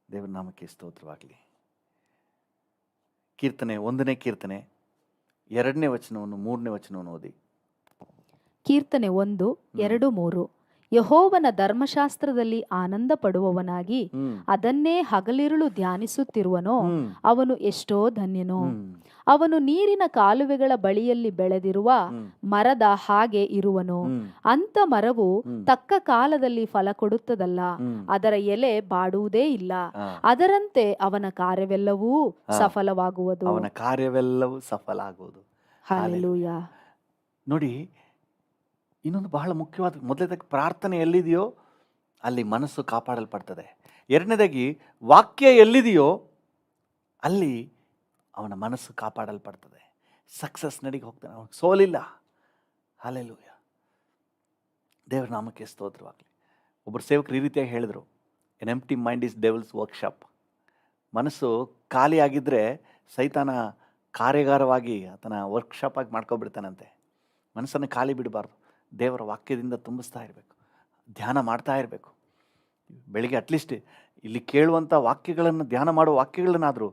ದೇವರ ನಾಮಕ್ಕೆ ಸ್ತೋತ್ರವಾಗಲಿ. ಕೀರ್ತನೆ 1ನೇ ಕೀರ್ತನೆ 2ನೇ ವಚನವನ್ನು 3ನೇ ವಚನವನ್ನು ಓದಿ. ಕೀರ್ತನೆ 1, 2, 3. ಯೆಹೋವನ ಧರ್ಮಶಾಸ್ತ್ರದಲ್ಲಿ ಆನಂದ ಪಡುವವನಾಗಿ ಅದನ್ನೇ ಹಗಲಿರುಳು ಧ್ಯಾನಿಸುತ್ತಿರುವನೋ ಅವನು ಎಷ್ಟೋ ಧನ್ಯನು. ಅವನು ನೀರಿನ ಕಾಲುವೆಗಳ ಬಳಿಯಲ್ಲಿ ಬೆಳೆದಿರುವ ಮರದ ಹಾಗೆ ಇರುವನು. ಅಂಥ ಮರವು ತಕ್ಕ ಕಾಲದಲ್ಲಿ ಫಲ ಕೊಡುತ್ತದಲ್ಲ, ಅದರ ಎಲೆ ಬಾಡುವುದೇ ಇಲ್ಲ. ಅದರಂತೆ ಅವನ ಕಾರ್ಯವೆಲ್ಲವೂ ಸಫಲವಾಗುವುದು. ಅವನ ಕಾರ್ಯವೆಲ್ಲವೂ ಸಫಲ ಆಗುವುದು. ಹಲ್ಲೆಲೂಯ. ನೋಡಿ, ಇನ್ನೊಂದು ಬಹಳ ಮುಖ್ಯವಾದ, ಮೊದಲನೇದಾಗಿ ಪ್ರಾರ್ಥನೆ ಎಲ್ಲಿದೆಯೋ ಅಲ್ಲಿ ಮನಸ್ಸು ಕಾಪಾಡಲ್ಪಡ್ತದೆ. ಎರಡನೇದಾಗಿ ವಾಕ್ಯ ಎಲ್ಲಿದೆಯೋ ಅಲ್ಲಿ ಅವನ ಮನಸ್ಸು ಕಾಪಾಡಲ್ಪಡ್ತದೆ. ಸಕ್ಸಸ್ ನಡಿಗೆ ಹೋಗ್ತಾನೆ, ಅವನಿಗೆ ಸೋಲಿಲ್ಲ. ಹಲ್ಲೆಲೂಯ. ದೇವರ ನಾಮಕ್ಕೆ ಸ್ತೋತ್ರವಾಗಲಿ. ಒಬ್ಬರು ಸೇವಕರು ಈ ರೀತಿಯಾಗಿ ಹೇಳಿದರು, N empty mind is devils workshop. ಮನಸ್ಸು ಖಾಲಿಯಾಗಿದ್ದರೆ ಸೈತಾನ ಕಾರ್ಯಾಗಾರವಾಗಿ ಆತನ ವರ್ಕ್ಶಾಪ್ ಆಗಿ ಮಾಡ್ಕೊಬಿಡ್ತಾನಂತೆ. ಮನಸ್ಸನ್ನು ಖಾಲಿ ಬಿಡಬಾರ್ದು, ದೇವರ ವಾಕ್ಯದಿಂದ ತುಂಬಿಸ್ತಾ ಇರಬೇಕು, ಧ್ಯಾನ ಮಾಡ್ತಾ ಇರಬೇಕು. ಬೆಳಿಗ್ಗೆ ಅಟ್ಲೀಸ್ಟ್ ಇಲ್ಲಿ ಕೇಳುವಂಥ ವಾಕ್ಯಗಳನ್ನು, ಧ್ಯಾನ ಮಾಡುವ ವಾಕ್ಯಗಳನ್ನಾದರೂ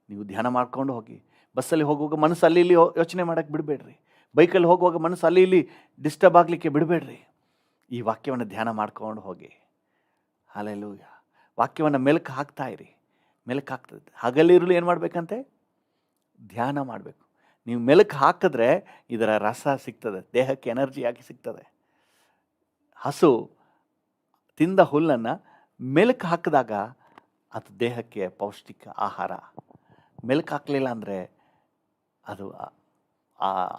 ನೀವು ಧ್ಯಾನ ಮಾಡ್ಕೊಂಡು ಹೋಗಿ. ಬಸ್ಸಲ್ಲಿ ಹೋಗುವಾಗ ಮನಸ್ಸು ಅಲ್ಲಿ ಇಲ್ಲಿ ಯೋಚನೆ ಮಾಡೋಕ್ಕೆ ಬಿಡಬೇಡ್ರಿ. ಬೈಕಲ್ಲಿ ಹೋಗುವಾಗ ಮನಸ್ಸು ಅಲ್ಲಿ ಇಲ್ಲಿ ಡಿಸ್ಟರ್ಬ್ ಆಗಲಿಕ್ಕೆ ಬಿಡಬೇಡ್ರಿ. ಈ ವಾಕ್ಯವನ್ನು ಧ್ಯಾನ ಮಾಡ್ಕೊಂಡು ಹೋಗಿ. ಹಲ್ಲೆಲೂಯ. ವಾಕ್ಯವನ್ನು ಮೆಲುಕು ಹಾಕ್ತಾ ಇರಿ. ಮೆಲುಕು ಹಾಕ್ತದೆ. ಹಗಲಿರುಳು ಏನು ಮಾಡಬೇಕಂತೆ? ಧ್ಯಾನ ಮಾಡಬೇಕು. ನೀವು ಮೆಲುಕು ಹಾಕಿದ್ರೆ ಇದರ ರಸ ಸಿಗ್ತದೆ, ದೇಹಕ್ಕೆ ಎನರ್ಜಿ ಆಗಿ ಸಿಗ್ತದೆ. ಹಸು ತಿಂದ ಹುಲ್ಲನ್ನು ಮೆಲುಕು ಹಾಕಿದಾಗ ಅದು ದೇಹಕ್ಕೆ ಪೌಷ್ಟಿಕ ಆಹಾರ. ಮೆಲುಕು ಹಾಕಲಿಲ್ಲ ಅಂದರೆ ಅದು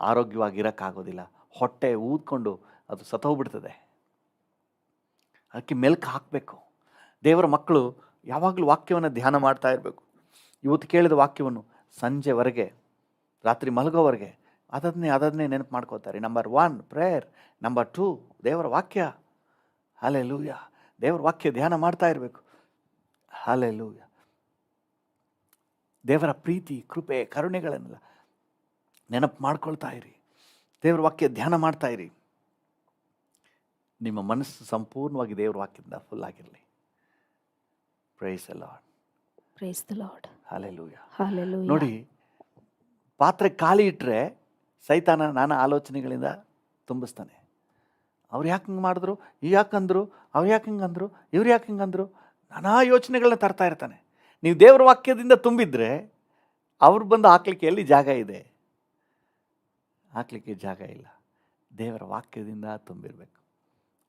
ಆರೋಗ್ಯವಾಗಿರೋಕ್ಕಾಗೋದಿಲ್ಲ. ಹೊಟ್ಟೆ ಊದ್ಕೊಂಡು ಅದು ಸತ್ತೋಗ್ಬಿಡ್ತದೆ. ಅದಕ್ಕೆ ಮೆಲುಕು ಹಾಕಬೇಕು. ದೇವರ ಮಕ್ಕಳು ಯಾವಾಗಲೂ ವಾಕ್ಯವನ್ನು ಧ್ಯಾನ ಮಾಡ್ತಾ ಇರಬೇಕು. ಇವತ್ತು ಕೇಳಿದ ವಾಕ್ಯವನ್ನು ಸಂಜೆವರೆಗೆ, ರಾತ್ರಿ ಮಲಗೋವರೆಗೆ ಅದನ್ನೇ ನೆನಪು ಮಾಡ್ಕೋತಾರೆ. ನಂಬರ್ 1 ಪ್ರೇಯರ್, ನಂಬರ್ 2 ದೇವರ ವಾಕ್ಯ. ಹಲ್ಲೆಲೂಯ. ದೇವರ ವಾಕ್ಯ ಧ್ಯಾನ ಮಾಡ್ತಾ ಇರಬೇಕು. ಹಲ್ಲೆಲೂಯ. ದೇವರ ಪ್ರೀತಿ, ಕೃಪೆ, ಕರುಣೆಗಳನ್ನೆಲ್ಲ ನೆನಪು ಮಾಡ್ಕೊಳ್ತಾ ಇರಿ. ದೇವರ ವಾಕ್ಯ ಧ್ಯಾನ ಮಾಡ್ತಾ ಇರಿ. ನಿಮ್ಮ ಮನಸ್ಸು ಸಂಪೂರ್ಣವಾಗಿ ದೇವರ ವಾಕ್ಯದಿಂದ ಫುಲ್ ಆಗಿರಲಿ. Praise the lord. Praise the lord. Hallelujah. Hallelujah. ನೋಡಿ, ಪಾತ್ರೆ ಖಾಲಿ ಇಟ್ಟರೆ ಸೈತಾನ ನಾನಾ ಆಲೋಚನೆಗಳಿಂದ ತುಂಬಿಸ್ತಾನೆ. ಅವ್ರು ಯಾಕೆ ಹಿಂಗೆ ಮಾಡಿದ್ರು, ಯಾಕಂದ್ರು, ಅವ್ರು ಯಾಕೆ ಹಿಂಗಂದ್ರು, ಇವ್ರು ಯಾಕೆ ಹಿಂಗಂದ್ರು, ನಾನಾ ಯೋಚನೆಗಳನ್ನ ತರ್ತಾ ಇರ್ತಾನೆ. ನೀವು ದೇವರ ವಾಕ್ಯದಿಂದ ತುಂಬಿದ್ರೆ ಅವ್ರು ಬಂದು ಹಾಕ್ಲಿಕ್ಕೆ ಎಲ್ಲಿ ಜಾಗ ಇದೆ? ಹಾಕ್ಲಿಕ್ಕೆ ಜಾಗ ಇಲ್ಲ. ದೇವರ ವಾಕ್ಯದಿಂದ ತುಂಬಿರಬೇಕು.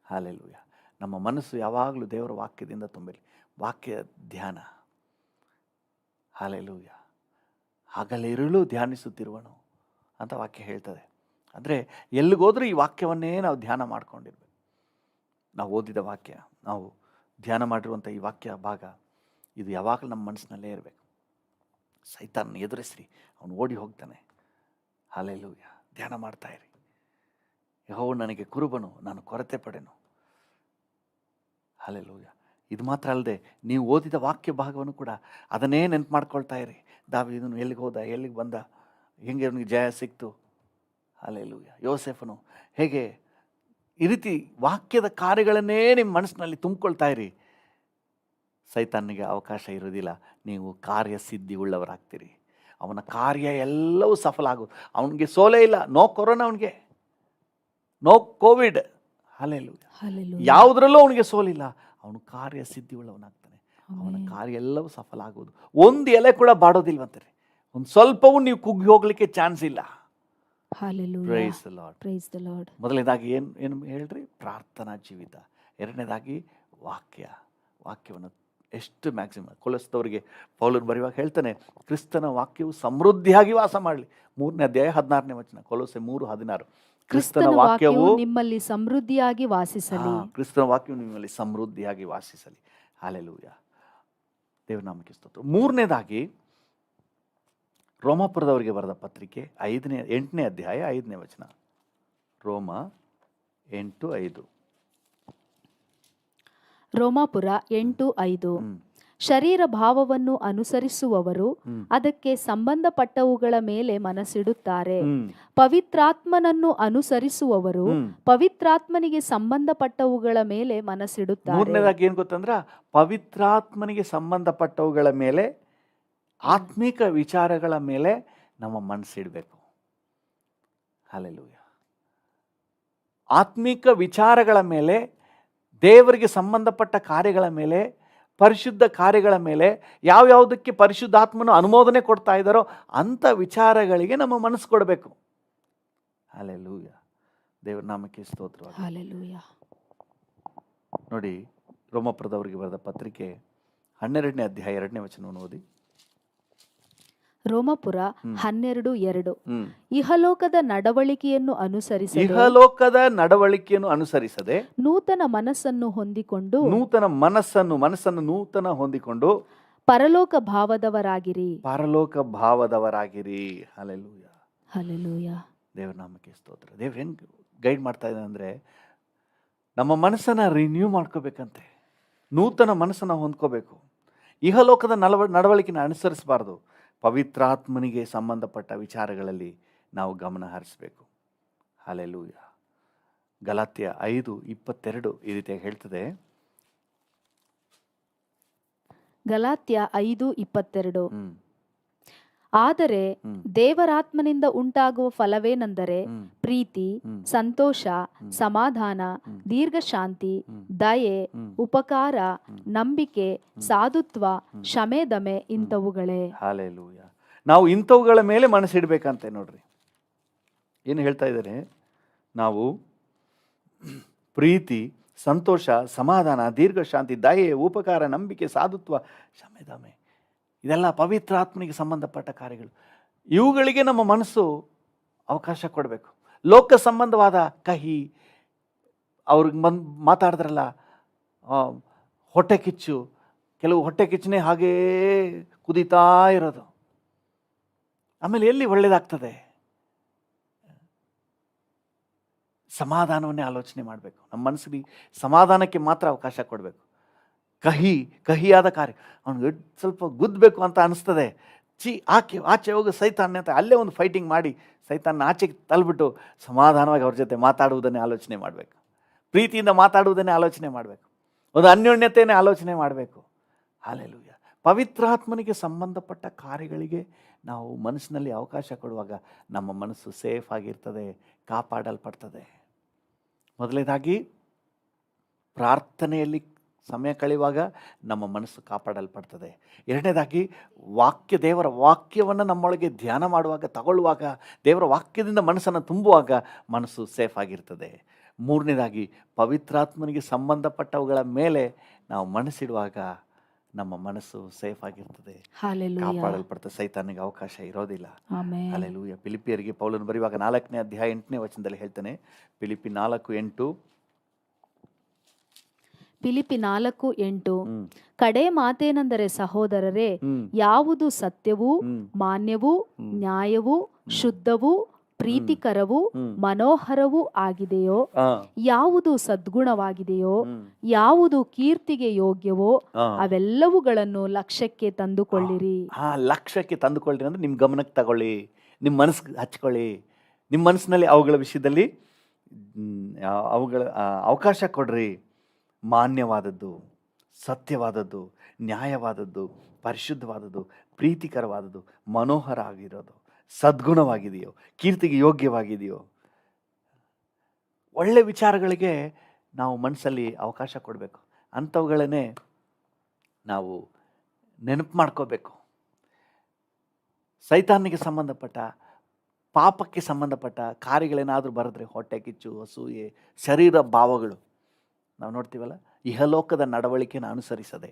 ಹಲ್ಲೆಲೂಯ. ನಮ್ಮ ಮನಸ್ಸು ಯಾವಾಗಲೂ ದೇವರ ವಾಕ್ಯದಿಂದ ತುಂಬಿರಲಿ. ವಾಕ್ಯ ಧ್ಯಾನ. ಹಲ್ಲೆಲೂಯ. ಹಗಲಿರುಳು ಧ್ಯಾನಿಸುತ್ತಿರುವನು ಅಂತ ವಾಕ್ಯ ಹೇಳ್ತದೆ. ಅಂದರೆ ಎಲ್ಲಿಗೋದ್ರೂ ಈ ವಾಕ್ಯವನ್ನೇ ನಾವು ಧ್ಯಾನ ಮಾಡ್ಕೊಂಡಿರ್ಬೇಕು. ನಾವು ಓದಿದ ವಾಕ್ಯ, ನಾವು ಧ್ಯಾನ ಮಾಡಿರುವಂಥ ಈ ವಾಕ್ಯ ಭಾಗ, ಇದು ಯಾವಾಗಲೂ ನಮ್ಮ ಮನಸ್ಸಿನಲ್ಲೇ ಇರಬೇಕು. ಸೈತಾನನ ಎದುರಿಸ್ರಿ, ಅವನು ಓಡಿ ಹೋಗ್ತಾನೆ. ಹಲ್ಲೆಲೂಯ. ಧ್ಯಾನ ಮಾಡ್ತಾ ಇರಿ. ಯೆಹೋವನು ನನಗೆ ಕುರುಬನು, ನಾನು ಕೊರತೆ ಪಡೆನು. ಹಲ್ಲೆಲೂಯ. ಇದು ಮಾತ್ರ ಅಲ್ಲದೆ ನೀವು ಓದಿದ ವಾಕ್ಯ ಭಾಗವನ್ನು ಕೂಡ ಅದನ್ನೇ ನೆನಪು ಮಾಡ್ಕೊಳ್ತಾ ಇರಿ. ದಾವೀದನು ಎಲ್ಲಿಗೆ ಹೋದ, ಎಲ್ಲಿಗೆ ಬಂದ, ಹೆಂಗೆ ಅವನಿಗೆ ಜಯ ಸಿಕ್ತು. ಹಲ್ಲೆಲೂಯ. ಯೋಸೇಫನು ಹೇಗೆ, ಈ ರೀತಿ ವಾಕ್ಯದ ಕಾರ್ಯಗಳನ್ನೇ ನಿಮ್ಮ ಮನಸ್ಸಿನಲ್ಲಿ ತುಂಬಿಕೊಳ್ತಾ ಇರಿ. ಸೈತಾನಿಗೆ ಅವಕಾಶ ಇರೋದಿಲ್ಲ. ನೀವು ಕಾರ್ಯಸಿದ್ಧಿ ಉಳ್ಳವರಾಗ್ತೀರಿ. ಅವನ ಕಾರ್ಯ ಎಲ್ಲವೂ ಸಫಲ ಆಗೋದು. ಅವನಿಗೆ ಸೋಲೇ ಇಲ್ಲ. ನೋ ಕೊರೋನಾ, ಅವನಿಗೆ ನೋ ಕೋವಿಡ್. ಹಲ್ಲೆಲೂಯ. ಯಾವುದರಲ್ಲೂ ಅವನಿಗೆ ಸೋಲಿಲ್ಲ. ಅವನು ಕಾರ್ಯಸಿದ್ಧಿ ಉಳ್ಳವನಾಗ್ತಾನೆ. ಅವನ ಕಾರ್ಯ ಎಲ್ಲವೂ ಸಫಲ ಆಗೋದು. ಒಂದು ಎಲೆ ಕೂಡ ಬಾಡೋದಿಲ್ವಂತಾರೆ. ಒಂದು ಸ್ವಲ್ಪವೂ ನೀವು ಕುಗ್ಗಿ ಹೋಗ್ಲಿಕ್ಕೆ ಚಾನ್ಸ್ ಇಲ್ಲ. Praise the lord. Praise the lord. ಮೊದಲನೇದಾಗಿ ಏನು ಹೇಳ್ರಿ? ಪ್ರಾರ್ಥನಾ ಜೀವಿತ. ಎರಡನೇದಾಗಿ ವಾಕ್ಯವನ್ನು ಎಷ್ಟು ಮ್ಯಾಕ್ಸಿಮಮ್. ಕೊಲೊಸ್ದವರಿಗೆ ಪೌಲರು ಬರೆಯುವಾಗ ಹೇಳ್ತಾನೆ, ಕ್ರಿಸ್ತನ ವಾಕ್ಯವು ಸಮೃದ್ಧಿಯಾಗಿ ವಾಸ ಮಾಡಲಿ. 3ನೇ ಅಧ್ಯಾಯ 16ನೇ ವಚನ, ಕೊಲೊಸೆ 3:16. ಕ್ರಿಸ್ತನ ವಾಕ್ಯವು ನಿಮ್ಮಲ್ಲಿ ಸಮೃದ್ಧಿಯಾಗಿ ವಾಸಿಸಲಿ. ಕ್ರಿಸ್ತನ ವಾಕ್ಯವು ನಿಮ್ಮಲ್ಲಿ ಸಮೃದ್ಧಿಯಾಗಿ ವಾಸಿಸಲಿ. ಹಲ್ಲೆಲೂಯಾ, ದೇವರ ನಾಮಕ್ಕೆ ಸ್ತೋತ್ರ. 3ನೇದಾಗಿ ರೋಮಾಪುರದವರಿಗೆ ಬರೆದ ಪತ್ರಿಕೆ 8ನೇ ಅಧ್ಯಾಯ 5ನೇ ವಚನ. ರೋಮ 8:5. ರೋಮಾಪುರ 8:5. ಶರೀರ ಭಾವವನ್ನು ಅನುಸರಿಸುವವರು ಅದಕ್ಕೆ ಸಂಬಂಧಪಟ್ಟವುಗಳ ಮೇಲೆ ಮನಸ್ಸಿಡುತ್ತಾರೆ. ಪವಿತ್ರಾತ್ಮನನ್ನು ಅನುಸರಿಸುವವರು ಪವಿತ್ರಾತ್ಮನಿಗೆ ಸಂಬಂಧಪಟ್ಟವುಗಳ ಮೇಲೆ ಮನಸ್ಸಿಡುತ್ತಾರೆ. 3ನೇದಾಗಿ ಏನ್ ಗೊತ್ತಂದ್ರ, ಪವಿತ್ರಾತ್ಮನಿಗೆ ಸಂಬಂಧಪಟ್ಟವುಗಳ ಮೇಲೆ, ಆತ್ಮಿಕ ವಿಚಾರಗಳ ಮೇಲೆ ನಮ್ಮ ಮನಸ್ಸಿಡಬೇಕು. ಹಲ್ಲೆಲೂಯಾ. ಆತ್ಮಿಕ ವಿಚಾರಗಳ ಮೇಲೆ, ದೇವರಿಗೆ ಸಂಬಂಧಪಟ್ಟ ಕಾರ್ಯಗಳ ಮೇಲೆ, ಪರಿಶುದ್ಧ ಕಾರ್ಯಗಳ ಮೇಲೆ, ಯಾವ್ಯಾವುದಕ್ಕೆ ಪರಿಶುದ್ಧಾತ್ಮನು ಅನುಮೋದನೆ ಕೊಡ್ತಾ ಇದ್ದಾರೋ ಅಂಥ ವಿಚಾರಗಳಿಗೆ ನಮ್ಮ ಮನಸ್ಸು ಕೊಡಬೇಕು. ಹಲ್ಲೆಲೂಯಾ, ದೇವರ ನಾಮಕ್ಕೆ ಸ್ತೋತ್ರ. ಹಲ್ಲೆಲೂಯಾ. ನೋಡಿ, ರೋಮಾಪುರದವರಿಗೆ ಬರೆದ ಪತ್ರಿಕೆ 12ನೇ ಅಧ್ಯಾಯ 2ನೇ ವಚನವನ್ನು ಓದಿ. ರೋಮಾಪುರ 12:2. ಇಹಲೋಕದ ನಡವಳಿಕೆಯನ್ನು ಅನುಸರಿಸದೆ ನೂತನ ಮನಸ್ಸನ್ನು ಹೊಂದಿಕೊಂಡು ನೂತನ ಹೊಂದಿಕೊಂಡು ಪರಲೋಕ ಭಾವದವರಾಗಿರಿ. Hallelujah, hallelujah. ದೇವರ ನಾಮಕ್ಕೆ ಸ್ತೋತ್ರ. ದೇವ್ರು ಹೆಂಗ್ ಗೈಡ್ ಮಾಡ್ತಾ ಇದ್ದಾರೆ ಅಂದ್ರೆ, ನಮ್ಮ ಮನಸ್ಸನ್ನ ರಿನ್ಯೂ ಮಾಡ್ಕೋಬೇಕಂತೆ, ನೂತನ ಮನಸ್ಸನ್ನ ಹೊಂದ್ಕೋಬೇಕು. ಇಹಲೋಕದ ನಡವಳಿಕೆನ ಅನುಸರಿಸಬಾರ್ದು. ಪವಿತ್ರಾತ್ಮನಿಗೆ ಸಂಬಂಧಪಟ್ಟ ವಿಚಾರಗಳಲ್ಲಿ ನಾವು ಗಮನ ಹರಿಸಬೇಕು. ಹಲ್ಲೆಲೂಯಾ. ಗಲಾತ್ಯ 5:22 ಈ ರೀತಿಯಾಗಿ ಹೇಳ್ತದೆ. ಗಲಾತ್ಯ 5:22. ಆದರೆ ದೇವರಾತ್ಮನಿಂದ ಉಂಟಾಗುವ ಫಲವೇನೆಂದರೆ ಪ್ರೀತಿ, ಸಂತೋಷ, ಸಮಾಧಾನ, ದೀರ್ಘಶಾಂತಿ, ದಯೆ, ಉಪಕಾರ, ನಂಬಿಕೆ, ಸಾಧುತ್ವ, ಶಮೆದಮೆ ಇಂಥವುಗಳೇ. ಹಲ್ಲೆಲೂಯಾ. ನಾವು ಇಂಥವುಗಳ ಮೇಲೆ ಮನಸ್ಸಿಡ್ಬೇಕಂತೆ. ನೋಡ್ರಿ ಏನು ಹೇಳ್ತಾ ಇದ್ದಾರೆ. ನಾವು ಪ್ರೀತಿ, ಸಂತೋಷ, ಸಮಾಧಾನ, ದೀರ್ಘಶಾಂತಿ, ದಯೆ, ಉಪಕಾರ, ನಂಬಿಕೆ, ಸಾಧುತ್ವ, ಶಮೆದಮೆ, ಇದೆಲ್ಲ ಪವಿತ್ರಾತ್ಮನಿಗೆ ಸಂಬಂಧಪಟ್ಟ ಕಾರ್ಯಗಳು. ಇವುಗಳಿಗೆ ನಮ್ಮ ಮನಸ್ಸು ಅವಕಾಶ ಕೊಡಬೇಕು. ಲೋಕ ಸಂಬಂಧವಾದ ಕಹಿ, ಅವ್ರಿಗೆ ಮಾತಾಡಿದ್ರಲ್ಲ ಹೊಟ್ಟೆ ಕಿಚ್ಚು, ಕೆಲವು ಹೊಟ್ಟೆ ಕಿಚ್ಚನೇ ಹಾಗೇ ಕುದೀತಾ ಇರೋದು. ಆಮೇಲೆ ಎಲ್ಲಿ ಒಳ್ಳೇದಾಗ್ತದೆ? ಸಮಾಧಾನವನ್ನೇ ಆಲೋಚನೆ ಮಾಡಬೇಕು. ನಮ್ಮ ಮನಸ್ಸಿಗೆ ಸಮಾಧಾನಕ್ಕೆ ಮಾತ್ರ ಅವಕಾಶ ಕೊಡಬೇಕು. ಕಹಿಯಾದ ಕಾರ್ಯ ಅವ್ನಿಗೆ ಸ್ವಲ್ಪ ಗುದ್ದಬೇಕು ಅಂತ ಅನಿಸ್ತದೆ. ಆಚೆ ಹೋಗಿ ಸೈತಾನ್ಯ ಅಂತ ಅಲ್ಲೇ ಒಂದು ಫೈಟಿಂಗ್ ಮಾಡಿ ಸೈತಾನ್ನ ಆಚೆಗೆ ತಳ್ಳಿಬಿಟ್ಟು ಸಮಾಧಾನವಾಗಿ ಅವ್ರ ಜೊತೆ ಮಾತಾಡುವುದನ್ನೇ ಆಲೋಚನೆ ಮಾಡಬೇಕು. ಪ್ರೀತಿಯಿಂದ ಮಾತಾಡುವುದನ್ನೇ ಆಲೋಚನೆ ಮಾಡಬೇಕು. ಒಂದು ಅನ್ಯೋನ್ಯತೆಯನ್ನೇ ಆಲೋಚನೆ ಮಾಡಬೇಕು. ಹಲ್ಲೆಲೂಯಾ. ಪವಿತ್ರಾತ್ಮನಿಗೆ ಸಂಬಂಧಪಟ್ಟ ಕಾರ್ಯಗಳಿಗೆ ನಾವು ಮನಸ್ಸಿನಲ್ಲಿ ಅವಕಾಶ ಕೊಡುವಾಗ ನಮ್ಮ ಮನಸ್ಸು ಸೇಫ್ ಆಗಿರ್ತದೆ, ಕಾಪಾಡಲ್ಪಡ್ತದೆ. ಮೊದಲನೇದಾಗಿ ಪ್ರಾರ್ಥನೆಯಲ್ಲಿ ಸಮಯ ಕಳೆಯುವಾಗ ನಮ್ಮ ಮನಸ್ಸು ಕಾಪಾಡಲ್ಪಡ್ತದೆ. ಎರಡನೇದಾಗಿ ದೇವರ ವಾಕ್ಯವನ್ನು ನಮ್ಮೊಳಗೆ ಧ್ಯಾನ ಮಾಡುವಾಗ, ತಗೊಳ್ಳುವಾಗ, ದೇವರ ವಾಕ್ಯದಿಂದ ಮನಸ್ಸನ್ನು ತುಂಬುವಾಗ ಮನಸ್ಸು ಸೇಫ್ ಆಗಿರ್ತದೆ. ಮೂರನೇದಾಗಿ ಪವಿತ್ರಾತ್ಮನಿಗೆ ಸಂಬಂಧಪಟ್ಟವುಗಳ ಮೇಲೆ ನಾವು ಮನಸ್ಸಿಡುವಾಗ ನಮ್ಮ ಮನಸ್ಸು ಸೇಫ್ ಆಗಿರ್ತದೆ, ಕಾಪಾಡಲ್ಪಡ್ತದೆ, ಸೈತಾನಿಗೆ ಅವಕಾಶ ಇರೋದಿಲ್ಲ. ಹಲ್ಲೆಲೂಯಾ. ಫಿಲಿಪಿಯರಿಗೆ ಪೌಲನು ಬರೆಯುವಾಗ 4ನೇ ಅಧ್ಯಾಯ 8ನೇ ವಚನದಲ್ಲಿ ಹೇಳ್ತಾನೆ. ಫಿಲಿಪಿ 4:8. ಫಿಲಿಪಿ 4:8. ಕಡೆ ಮಾತೇನೆಂದರೆ ಸಹೋದರರೇ, ಯಾವುದು ಸತ್ಯವೂ ಮಾನ್ಯವೂ ನ್ಯಾಯವೂ ಶುದ್ಧವೂ ಪ್ರೀತಿಕರವೂ ಮನೋಹರವೂ ಆಗಿದೆಯೋ, ಯಾವುದು ಸದ್ಗುಣವಾಗಿದೆಯೋ, ಯಾವುದು ಕೀರ್ತಿಗೆ ಯೋಗ್ಯವೋ ಅವೆಲ್ಲವುಗಳನ್ನು ಲಕ್ಷ್ಯಕ್ಕೆ ತಂದುಕೊಳ್ಳಿರಿ. ಲಕ್ಷ್ಯಕ್ಕೆ ತಂದುಕೊಳ್ಳಿರಿ ಅಂದ್ರೆ ನಿಮ್ಮ ಗಮನಕ್ಕೆ ತಗೊಳ್ಳಿ, ನಿಮ್ಮ ಮನಸ್ಸಿಗೆ ಹಚ್ಕೊಳ್ಳಿ. ನಿಮ್ಮ ಮನಸ್ಸಿನಲ್ಲಿ ಅವುಗಳ ವಿಷಯದಲ್ಲಿ ಅವುಗಳ ಅವಕಾಶ ಕೊಡ್ರಿ. ಮಾನ್ಯವಾದದ್ದು, ಸತ್ಯವಾದದ್ದು, ನ್ಯಾಯವಾದದ್ದು, ಪರಿಶುದ್ಧವಾದದ್ದು, ಪ್ರೀತಿಕರವಾದದ್ದು, ಮನೋಹರ ಆಗಿರೋದು, ಸದ್ಗುಣವಾಗಿದೆಯೋ, ಕೀರ್ತಿಗೆ ಯೋಗ್ಯವಾಗಿದೆಯೋ, ಒಳ್ಳೆ ವಿಚಾರಗಳಿಗೆ ನಾವು ಮನಸ್ಸಲ್ಲಿ ಅವಕಾಶ ಕೊಡಬೇಕು. ಅಂಥವುಗಳನ್ನೇ ನಾವು ನೆನಪು ಮಾಡ್ಕೋಬೇಕು. ಸೈತಾನಿಗೆ ಸಂಬಂಧಪಟ್ಟ, ಪಾಪಕ್ಕೆ ಸಂಬಂಧಪಟ್ಟ ಕಾರ್ಯಗಳೇನಾದರೂ ಬರೆದ್ರೆ, ಹೊಟ್ಟೆ ಕಿಚ್ಚು, ಅಸೂಯೆ, ಶರೀರ ಭಾವಗಳು, ನಾವು ನೋಡ್ತೀವಲ್ಲ, ಇಹಲೋಕದ ನಡವಳಿಕೆಯನ್ನು ಅನುಸರಿಸದೆ,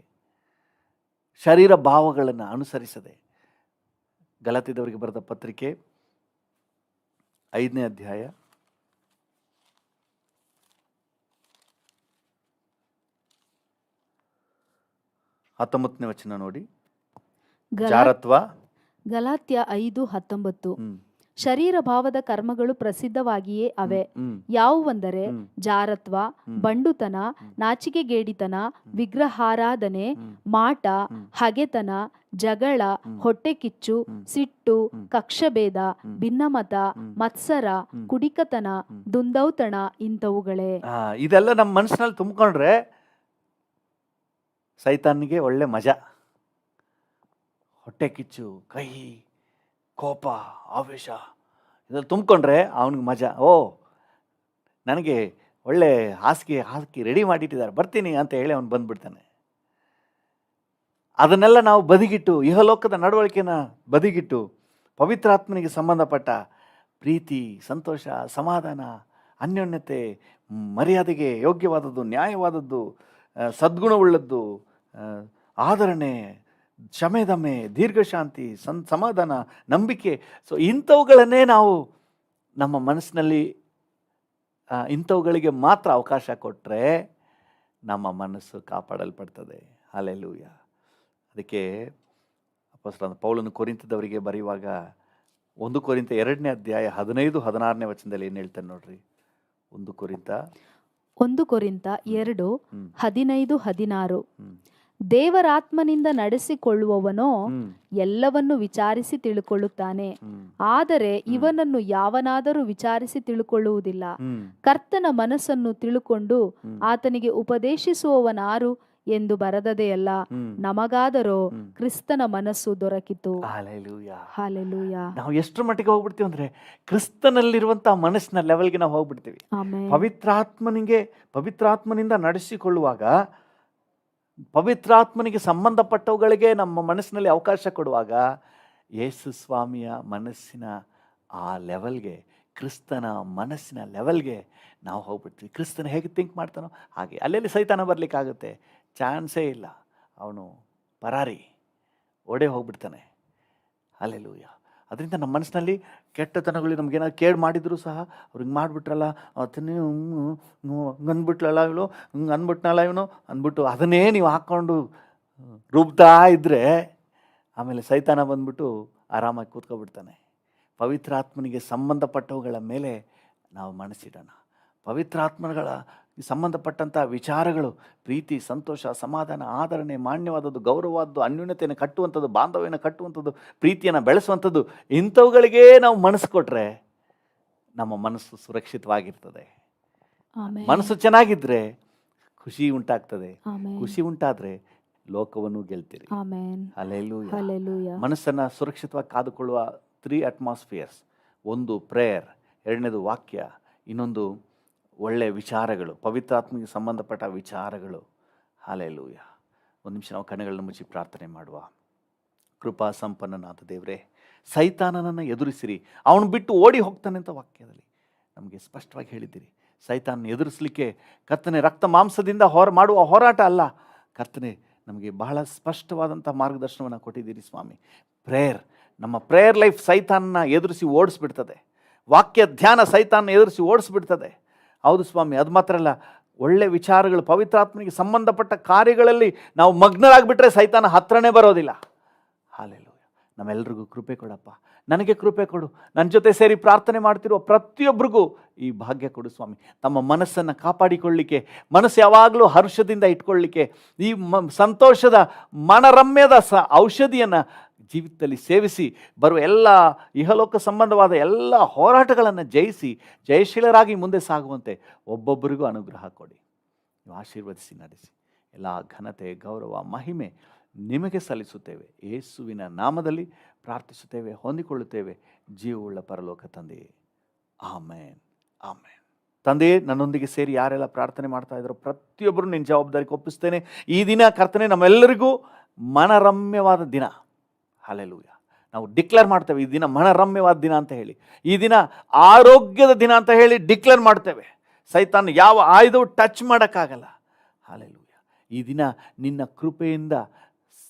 ಶರೀರ ಭಾವಗಳನ್ನು ಅನುಸರಿಸದೆ. ಗಲಾತ್ಯದವರಿಗೆ ಬರೆದ ಪತ್ರಿಕೆ 5ನೇ ಅಧ್ಯಾಯ 19ನೇ ವಚನ ನೋಡಿ. ಜಾರತ್ವ. ಗಲಾತ್ಯ 5:19. ಶರೀರ ಭಾವದ ಕರ್ಮಗಳು ಪ್ರಸಿದ್ಧವಾಗಿಯೇ ಅವೆ. ಯಾವುವೆಂದರೆ ಜಾರತ್ವ, ಬಂಡುತನ, ನಾಚಿಕೆಗೇಡಿತನ, ವಿಗ್ರಹಾರಾಧನೆ, ಮಾಟ, ಹಗೆತನ, ಜಗಳ, ಹೊಟ್ಟೆಕಿಚ್ಚು, ಸಿಟ್ಟು, ಕಕ್ಷಭೇದ, ಭಿನ್ನಮತ, ಮತ್ಸರ, ಕುಡಿಕತನ, ದುಂದೌತಣ ಇಂಥವುಗಳೇ. ಇದೆಲ್ಲ ನಮ್ಮ ಮನಸ್ಸಿನಲ್ಲಿ ತುಂಬಿಕೊಂಡ್ರೆ ಸೈತಾನಿಗೆ ಒಳ್ಳೆ ಮಜಾ. ಹೊಟ್ಟೆ ಕಿಚ್ಚು, ಕಹಿ, ಕೋಪ, ಆವೇಶ ಇದೆಲ್ಲ ತುಂಬಿಕೊಂಡ್ರೆ ಅವನಿಗೆ ಮಜಾ. ಓ, ನನಗೆ ಒಳ್ಳೆ ಹಾಸಿಗೆ ಹಾಕಿ ರೆಡಿ ಮಾಡಿಟ್ಟಿದ್ದಾರೆ, ಬರ್ತೀನಿ ಅಂತ ಹೇಳಿ ಅವನು ಬಂದ್ಬಿಡ್ತಾನೆ. ಅದನ್ನೆಲ್ಲ ನಾವು ಬದಿಗಿಟ್ಟು, ಇಹಲೋಕದ ನಡವಳಿಕೆನ ಬದಿಗಿಟ್ಟು, ಪವಿತ್ರಾತ್ಮನಿಗೆ ಸಂಬಂಧಪಟ್ಟ ಪ್ರೀತಿ, ಸಂತೋಷ, ಸಮಾಧಾನ, ಅನ್ಯೋನ್ಯತೆ, ಮರ್ಯಾದೆಗೆ ಯೋಗ್ಯವಾದದ್ದು, ನ್ಯಾಯವಾದದ್ದು, ಸದ್ಗುಣವುಳ್ಳದ್ದು, ಆದರಣೆ, ಕ್ಷಮೆದಮೆ, ದೀರ್ಘಶಾಂತಿ, ಸಮಾಧಾನ, ನಂಬಿಕೆ, ಸೊ ಇಂಥವುಗಳನ್ನೇ ನಾವು ನಮ್ಮ ಮನಸ್ಸಿನಲ್ಲಿ ಇಂಥವುಗಳಿಗೆ ಮಾತ್ರ ಅವಕಾಶ ಕೊಟ್ಟರೆ ನಮ್ಮ ಮನಸ್ಸು ಕಾಪಾಡಲ್ಪಡ್ತದೆ. ಹಲ್ಲೆಲೂಯ. ಅದಕ್ಕೆ ಅಪೊಸ್ತಲನಾದ ಪೌಲನು ಕೊರಿಂಥದವರಿಗೆ ಬರೆಯುವಾಗ 1 ಕೊರಿಂಥ 2ನೇ ಅಧ್ಯಾಯ 15-16ನೇ ವಚನದಲ್ಲಿ ಏನು ಹೇಳ್ತಾನೆ ನೋಡ್ರಿ. 1 ಕೊರಿಂಥ 2:15-16. ದೇವರಾತ್ಮನಿಂದ ನಡೆಸಿಕೊಳ್ಳುವವನೋ ಎಲ್ಲವನ್ನು ವಿಚಾರಿಸಿ ತಿಳುಕೊಳ್ಳುತ್ತಾನೆ, ಆದರೆ ಇವನನ್ನು ಯಾವನಾದರೂ ವಿಚಾರಿಸಿ ತಿಳುಕೊಳ್ಳುವುದಿಲ್ಲ. ಕರ್ತನ ಮನಸ್ಸನ್ನು ತಿಳುಕೊಂಡು ಆತನಿಗೆ ಉಪದೇಶಿಸುವವನಾರು ಎಂದು ಬರೆದದೆಯಲ್ಲ, ನಮಗಾದರೋ ಕ್ರಿಸ್ತನ ಮನಸ್ಸು ದೊರಕಿತು. ಹಲ್ಲೆಲೂಯಾ. ನಾವು ಎಷ್ಟರ ಮಟ್ಟಿಗೆ ಹೋಗ್ಬಿಡ್ತೀವಿ ಅಂದ್ರೆ ಕ್ರಿಸ್ತನಲ್ಲಿರುವಂತಹ ಮನಸ್ಸಿನ ಲೆವೆಲ್ಗೆ ನಾವು ಹೋಗ್ಬಿಡ್ತೀವಿ. ಪವಿತ್ರಾತ್ಮನಿಂದ ನಡೆಸಿಕೊಳ್ಳುವಾಗ, ಪವಿತ್ರಾತ್ಮನಿಗೆ ಸಂಬಂಧಪಟ್ಟವುಗಳಿಗೆ ನಮ್ಮ ಮನಸ್ಸಿನಲ್ಲಿ ಅವಕಾಶ ಕೊಡುವಾಗ ಯೇಸು ಸ್ವಾಮಿಯ ಮನಸ್ಸಿನ ಆ ಲೆವೆಲ್ಗೆ, ಕ್ರಿಸ್ತನ ಮನಸ್ಸಿನ ಲೆವೆಲ್ಗೆ ನಾವು ಹೋಗ್ಬಿಡ್ತೀವಿ. ಕ್ರಿಸ್ತನ ಹೇಗೆ ಥಿಂಕ್ ಮಾಡ್ತಾನೋ ಹಾಗೆ. ಅಲ್ಲೆಲ್ಲಿ ಸೈತಾನ ಬರಲಿಕ್ಕಾಗುತ್ತೆ? ಚಾನ್ಸೇ ಇಲ್ಲ. ಅವನು ಪರಾರಿ, ಓಡೇ ಹೋಗ್ಬಿಡ್ತಾನೆ. ಹಲ್ಲೆಲೂಯ. ಅದರಿಂದ ನಮ್ಮ ಮನಸ್ಸಿನಲ್ಲಿ ಕೆಟ್ಟತನಗಳು ನಮಗೇನಾದ್ರು ಕೇಡು ಮಾಡಿದ್ರು ಸಹ, ಅವ್ರಿಗೆ ಮಾಡಿಬಿಟ್ರಲ್ಲ, ಅಂದ್ಬಿಟ್ಲಲ್ಲ ಇವಳು, ಅಂದ್ಬಿಟ್ನಲ್ಲ ಇವನು ಅಂದ್ಬಿಟ್ಟು ಅದನ್ನೇ ನೀವು ಹಾಕ್ಕೊಂಡು ರುಬ್ತಾ ಇದ್ದರೆ ಆಮೇಲೆ ಸೈತಾನ ಬಂದ್ಬಿಟ್ಟು ಆರಾಮಾಗಿ ಕೂತ್ಕೊಬಿಡ್ತಾನೆ. ಪವಿತ್ರಾತ್ಮನಿಗೆ ಸಂಬಂಧಪಟ್ಟವುಗಳ ಮೇಲೆ ನಾವು ಮನಸ್ಸಿಡೋಣ. ಪವಿತ್ರಾತ್ಮಗಳ ಸಂಬಂಧಪಟ್ಟಂಥ ವಿಚಾರಗಳು, ಪ್ರೀತಿ, ಸಂತೋಷ, ಸಮಾಧಾನ, ಆದರಣೆ, ಮಾನ್ಯವಾದದ್ದು, ಗೌರವವಾದದ್ದು, ಅನ್ಯೂನ್ಯತೆಯನ್ನು ಕಟ್ಟುವಂಥದ್ದು, ಬಾಂಧವ್ಯನ ಕಟ್ಟುವಂಥದ್ದು, ಪ್ರೀತಿಯನ್ನು ಬೆಳೆಸುವಂಥದ್ದು, ಇಂಥವುಗಳಿಗೇ ನಾವು ಮನಸ್ಸು ಕೊಟ್ಟರೆ ನಮ್ಮ ಮನಸ್ಸು ಸುರಕ್ಷಿತವಾಗಿರ್ತದೆ. ಮನಸ್ಸು ಚೆನ್ನಾಗಿದ್ದರೆ ಖುಷಿ ಉಂಟಾಗ್ತದೆ. ಖುಷಿ ಉಂಟಾದರೆ ಲೋಕವನ್ನು ಗೆಲ್ತೀರಿ. ಹಲ್ಲೆಲೂಯಾ. ಮನಸ್ಸನ್ನು ಸುರಕ್ಷಿತವಾಗಿ ಕಾದುಕೊಳ್ಳುವ 3 ಅಟ್ಮಾಸ್ಫಿಯರ್ಸ್. 1 ಪ್ರೇಯರ್, 2ನೇದು ವಾಕ್ಯ, ಇನ್ನೊಂದು ಒಳ್ಳೆಯ ವಿಚಾರಗಳು, ಪವಿತ್ರಾತ್ಮನಿಗೆ ಸಂಬಂಧಪಟ್ಟ ವಿಚಾರಗಳು. ಹಲ್ಲೆಲೂಯಾ. ಒಂದು ನಿಮಿಷ ನಾವು ಕಣ್ಣುಗಳನ್ನು ಮುಚ್ಚಿ ಪ್ರಾರ್ಥನೆ ಮಾಡುವ. ಕೃಪಾ ಸಂಪನ್ನನಾದ ದೇವರೇ, ಸೈತಾನನನ್ನು ಎದುರಿಸಿರಿ, ಅವನು ಬಿಟ್ಟು ಓಡಿ ಹೋಗ್ತಾನೆ ಅಂತ ವಾಕ್ಯದಲ್ಲಿ ನಮಗೆ ಸ್ಪಷ್ಟವಾಗಿ ಹೇಳಿದ್ದೀರಿ. ಸೈತಾನನ ಎದುರಿಸಲಿಕ್ಕೆ ಕರ್ತನೆ ರಕ್ತ ಮಾಂಸದಿಂದ ಮಾಡುವ ಹೋರಾಟ ಅಲ್ಲ, ಕರ್ತನೆ ನಮಗೆ ಬಹಳ ಸ್ಪಷ್ಟವಾದಂಥ ಮಾರ್ಗದರ್ಶನವನ್ನು ಕೊಟ್ಟಿದ್ದೀರಿ ಸ್ವಾಮಿ. ಪ್ರೇಯರ್, ನಮ್ಮ ಪ್ರೇಯರ್ ಲೈಫ್ ಸೈತಾನನ ಎದುರಿಸಿ ಓಡಿಸ್ಬಿಡ್ತದೆ. ವಾಕ್ಯ ಧ್ಯಾನ ಸೈತಾನನ ಎದುರಿಸಿ ಓಡಿಸ್ಬಿಡ್ತದೆ. ಹೌದು ಸ್ವಾಮಿ. ಅದು ಮಾತ್ರ ಅಲ್ಲ, ಒಳ್ಳೆ ವಿಚಾರಗಳು, ಪವಿತ್ರಾತ್ಮನಿಗೆ ಸಂಬಂಧಪಟ್ಟ ಕಾರ್ಯಗಳಲ್ಲಿ ನಾವು ಮಗ್ನರಾಗ್ಬಿಟ್ರೆ ಸೈತಾನ ಹತ್ರನೇ ಬರೋದಿಲ್ಲ. ಹಲ್ಲೆಲೂಯಾ. ನಮ್ಮೆಲ್ರಿಗೂ ಕೃಪೆ ಕೊಡಪ್ಪ, ನನಗೆ ಕೃಪೆ ಕೊಡು. ನನ್ನ ಜೊತೆ ಸೇರಿ ಪ್ರಾರ್ಥನೆ ಮಾಡ್ತಿರುವ ಪ್ರತಿಯೊಬ್ಬರಿಗೂ ಈ ಭಾಗ್ಯ ಕೊಡು ಸ್ವಾಮಿ. ತಮ್ಮ ಮನಸ್ಸನ್ನು ಕಾಪಾಡಿಕೊಳ್ಳಲಿಕ್ಕೆ, ಮನಸ್ಸು ಯಾವಾಗಲೂ ಹರ್ಷದಿಂದ ಇಟ್ಕೊಳ್ಳಿಕ್ಕೆ, ಈ ಸಂತೋಷದ ಮನರಮ್ಯದ ಔಷಧಿಯನ್ನು ಜೀವಿತದಲ್ಲಿ ಸೇವಿಸಿ ಬರುವ ಎಲ್ಲ ಇಹಲೋಕ ಸಂಬಂಧವಾದ ಎಲ್ಲ ಹೋರಾಟಗಳನ್ನು ಜಯಿಸಿ ಜಯಶೀಲರಾಗಿ ಮುಂದೆ ಸಾಗುವಂತೆ ಒಬ್ಬೊಬ್ಬರಿಗೂ ಅನುಗ್ರಹ ಕೊಡಿ. ನೀವು ಆಶೀರ್ವದಿಸಿ ನಡೆಸಿ. ಎಲ್ಲ ಘನತೆ, ಗೌರವ, ಮಹಿಮೆ ನಿಮಗೆ ಸಲ್ಲಿಸುತ್ತೇವೆ. ಯೇಸುವಿನ ನಾಮದಲ್ಲಿ ಪ್ರಾರ್ಥಿಸುತ್ತೇವೆ, ಹೊಂದಿಕೊಳ್ಳುತ್ತೇವೆ ಜೀವವುಳ್ಳ ಪರಲೋಕ ತಂದೆಯೇ. ಆಮೇನ್, ಆಮೇನ್. ತಂದೆಯೇ, ನನ್ನೊಂದಿಗೆ ಸೇರಿ ಯಾರೆಲ್ಲ ಪ್ರಾರ್ಥನೆ ಮಾಡ್ತಾ ಇದ್ದಾರೋ ಪ್ರತಿಯೊಬ್ಬರು ನಿನ್ನ ಜವಾಬ್ದಾರಿಗೆ ಒಪ್ಪಿಸ್ತೇನೆ. ಈ ದಿನ ಕರ್ತನೆ ನಮ್ಮೆಲ್ಲರಿಗೂ ಮನರಮ್ಯವಾದ ದಿನ. ಹಲ್ಲೆಲೂಯಾ. ನಾವು ಡಿಕ್ಲೇರ್ ಮಾಡ್ತೇವೆ ಈ ದಿನ ಮನರಮ್ಯವಾದ ದಿನ ಅಂತ ಹೇಳಿ, ಈ ದಿನ ಆರೋಗ್ಯದ ದಿನ ಅಂತ ಹೇಳಿ ಡಿಕ್ಲೇರ್ ಮಾಡ್ತೇವೆ. ಸೈತಾನ್ ಯಾವ ಆಯುಧವು ಟಚ್ ಮಾಡೋಕ್ಕಾಗಲ್ಲ. ಹಾಲೆಲೂಯ. ಈ ದಿನ ನಿನ್ನ ಕೃಪೆಯಿಂದ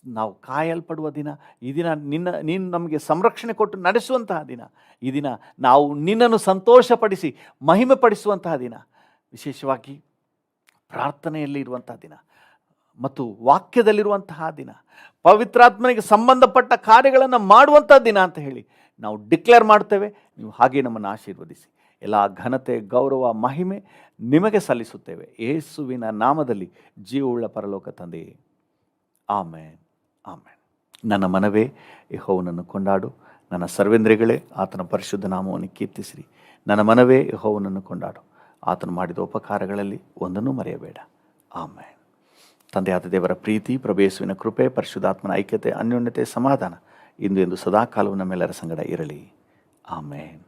ನಾವು ಕಾಯಲ್ಪಡುವ ದಿನ. ಈ ದಿನ ನೀನು ನಮಗೆ ಸಂರಕ್ಷಣೆ ಕೊಟ್ಟು ನಡೆಸುವಂತಹ ದಿನ. ಈ ದಿನ ನಾವು ನಿನ್ನನ್ನು ಸಂತೋಷಪಡಿಸಿ ಮಹಿಮೆ ಪಡಿಸುವಂತಹ ದಿನ. ವಿಶೇಷವಾಗಿ ಪ್ರಾರ್ಥನೆಯಲ್ಲಿ ಇರುವಂತಹ ದಿನ ಮತ್ತು ವಾಕ್ಯದಲ್ಲಿರುವಂತಹ ದಿನ, ಪವಿತ್ರಾತ್ಮನಿಗೆ ಸಂಬಂಧಪಟ್ಟ ಕಾರ್ಯಗಳನ್ನು ಮಾಡುವಂಥ ದಿನ ಅಂತ ಹೇಳಿ ನಾವು ಡಿಕ್ಲೇರ್ ಮಾಡ್ತೇವೆ. ನೀವು ಹಾಗೆ ನಮ್ಮನ್ನು ಆಶೀರ್ವದಿಸಿ. ಎಲ್ಲ ಘನತೆ, ಗೌರವ, ಮಹಿಮೆ ನಿಮಗೆ ಸಲ್ಲಿಸುತ್ತೇವೆ ಯೇಸುವಿನ ನಾಮದಲ್ಲಿ, ಜೀವವುಳ್ಳ ಪರಲೋಕ ತಂದೆಯೇ, ಆಮೇನ್, ಆಮೇನ್. ನನ್ನ ಮನವೇ ಯೆಹೋವನನ್ನು ಕೊಂಡಾಡು, ನನ್ನ ಸರ್ವೇಂದ್ರಿಯಗಳೇ ಆತನ ಪರಿಶುದ್ಧ ನಾಮವನ್ನು ಕೀರ್ತಿಸಿರಿ. ನನ್ನ ಮನವೇ ಯೆಹೋವನನ್ನು ಕೊಂಡಾಡು, ಆತನು ಮಾಡಿದ ಉಪಕಾರಗಳಲ್ಲಿ ಒಂದನ್ನೂ ಮರೆಯಬೇಡ. ಆಮೇನ್. ತಂದೆಯಾದ ದೇವರ ಪ್ರೀತಿ, ಪ್ರಭು ಯೇಸುವಿನ ಕೃಪೆ, ಪರಿಶುದ್ಧಾತ್ಮನ ಐಕ್ಯತೆ, ಅನ್ಯೋನ್ಯತೆ, ಸಮಾಧಾನ ಇಂದು ಎಂದು ಸದಾಕಾಲವು ನಮ್ಮೆಲ್ಲರ ಸಂಗಡ ಇರಲಿ. ಆಮೇನ್.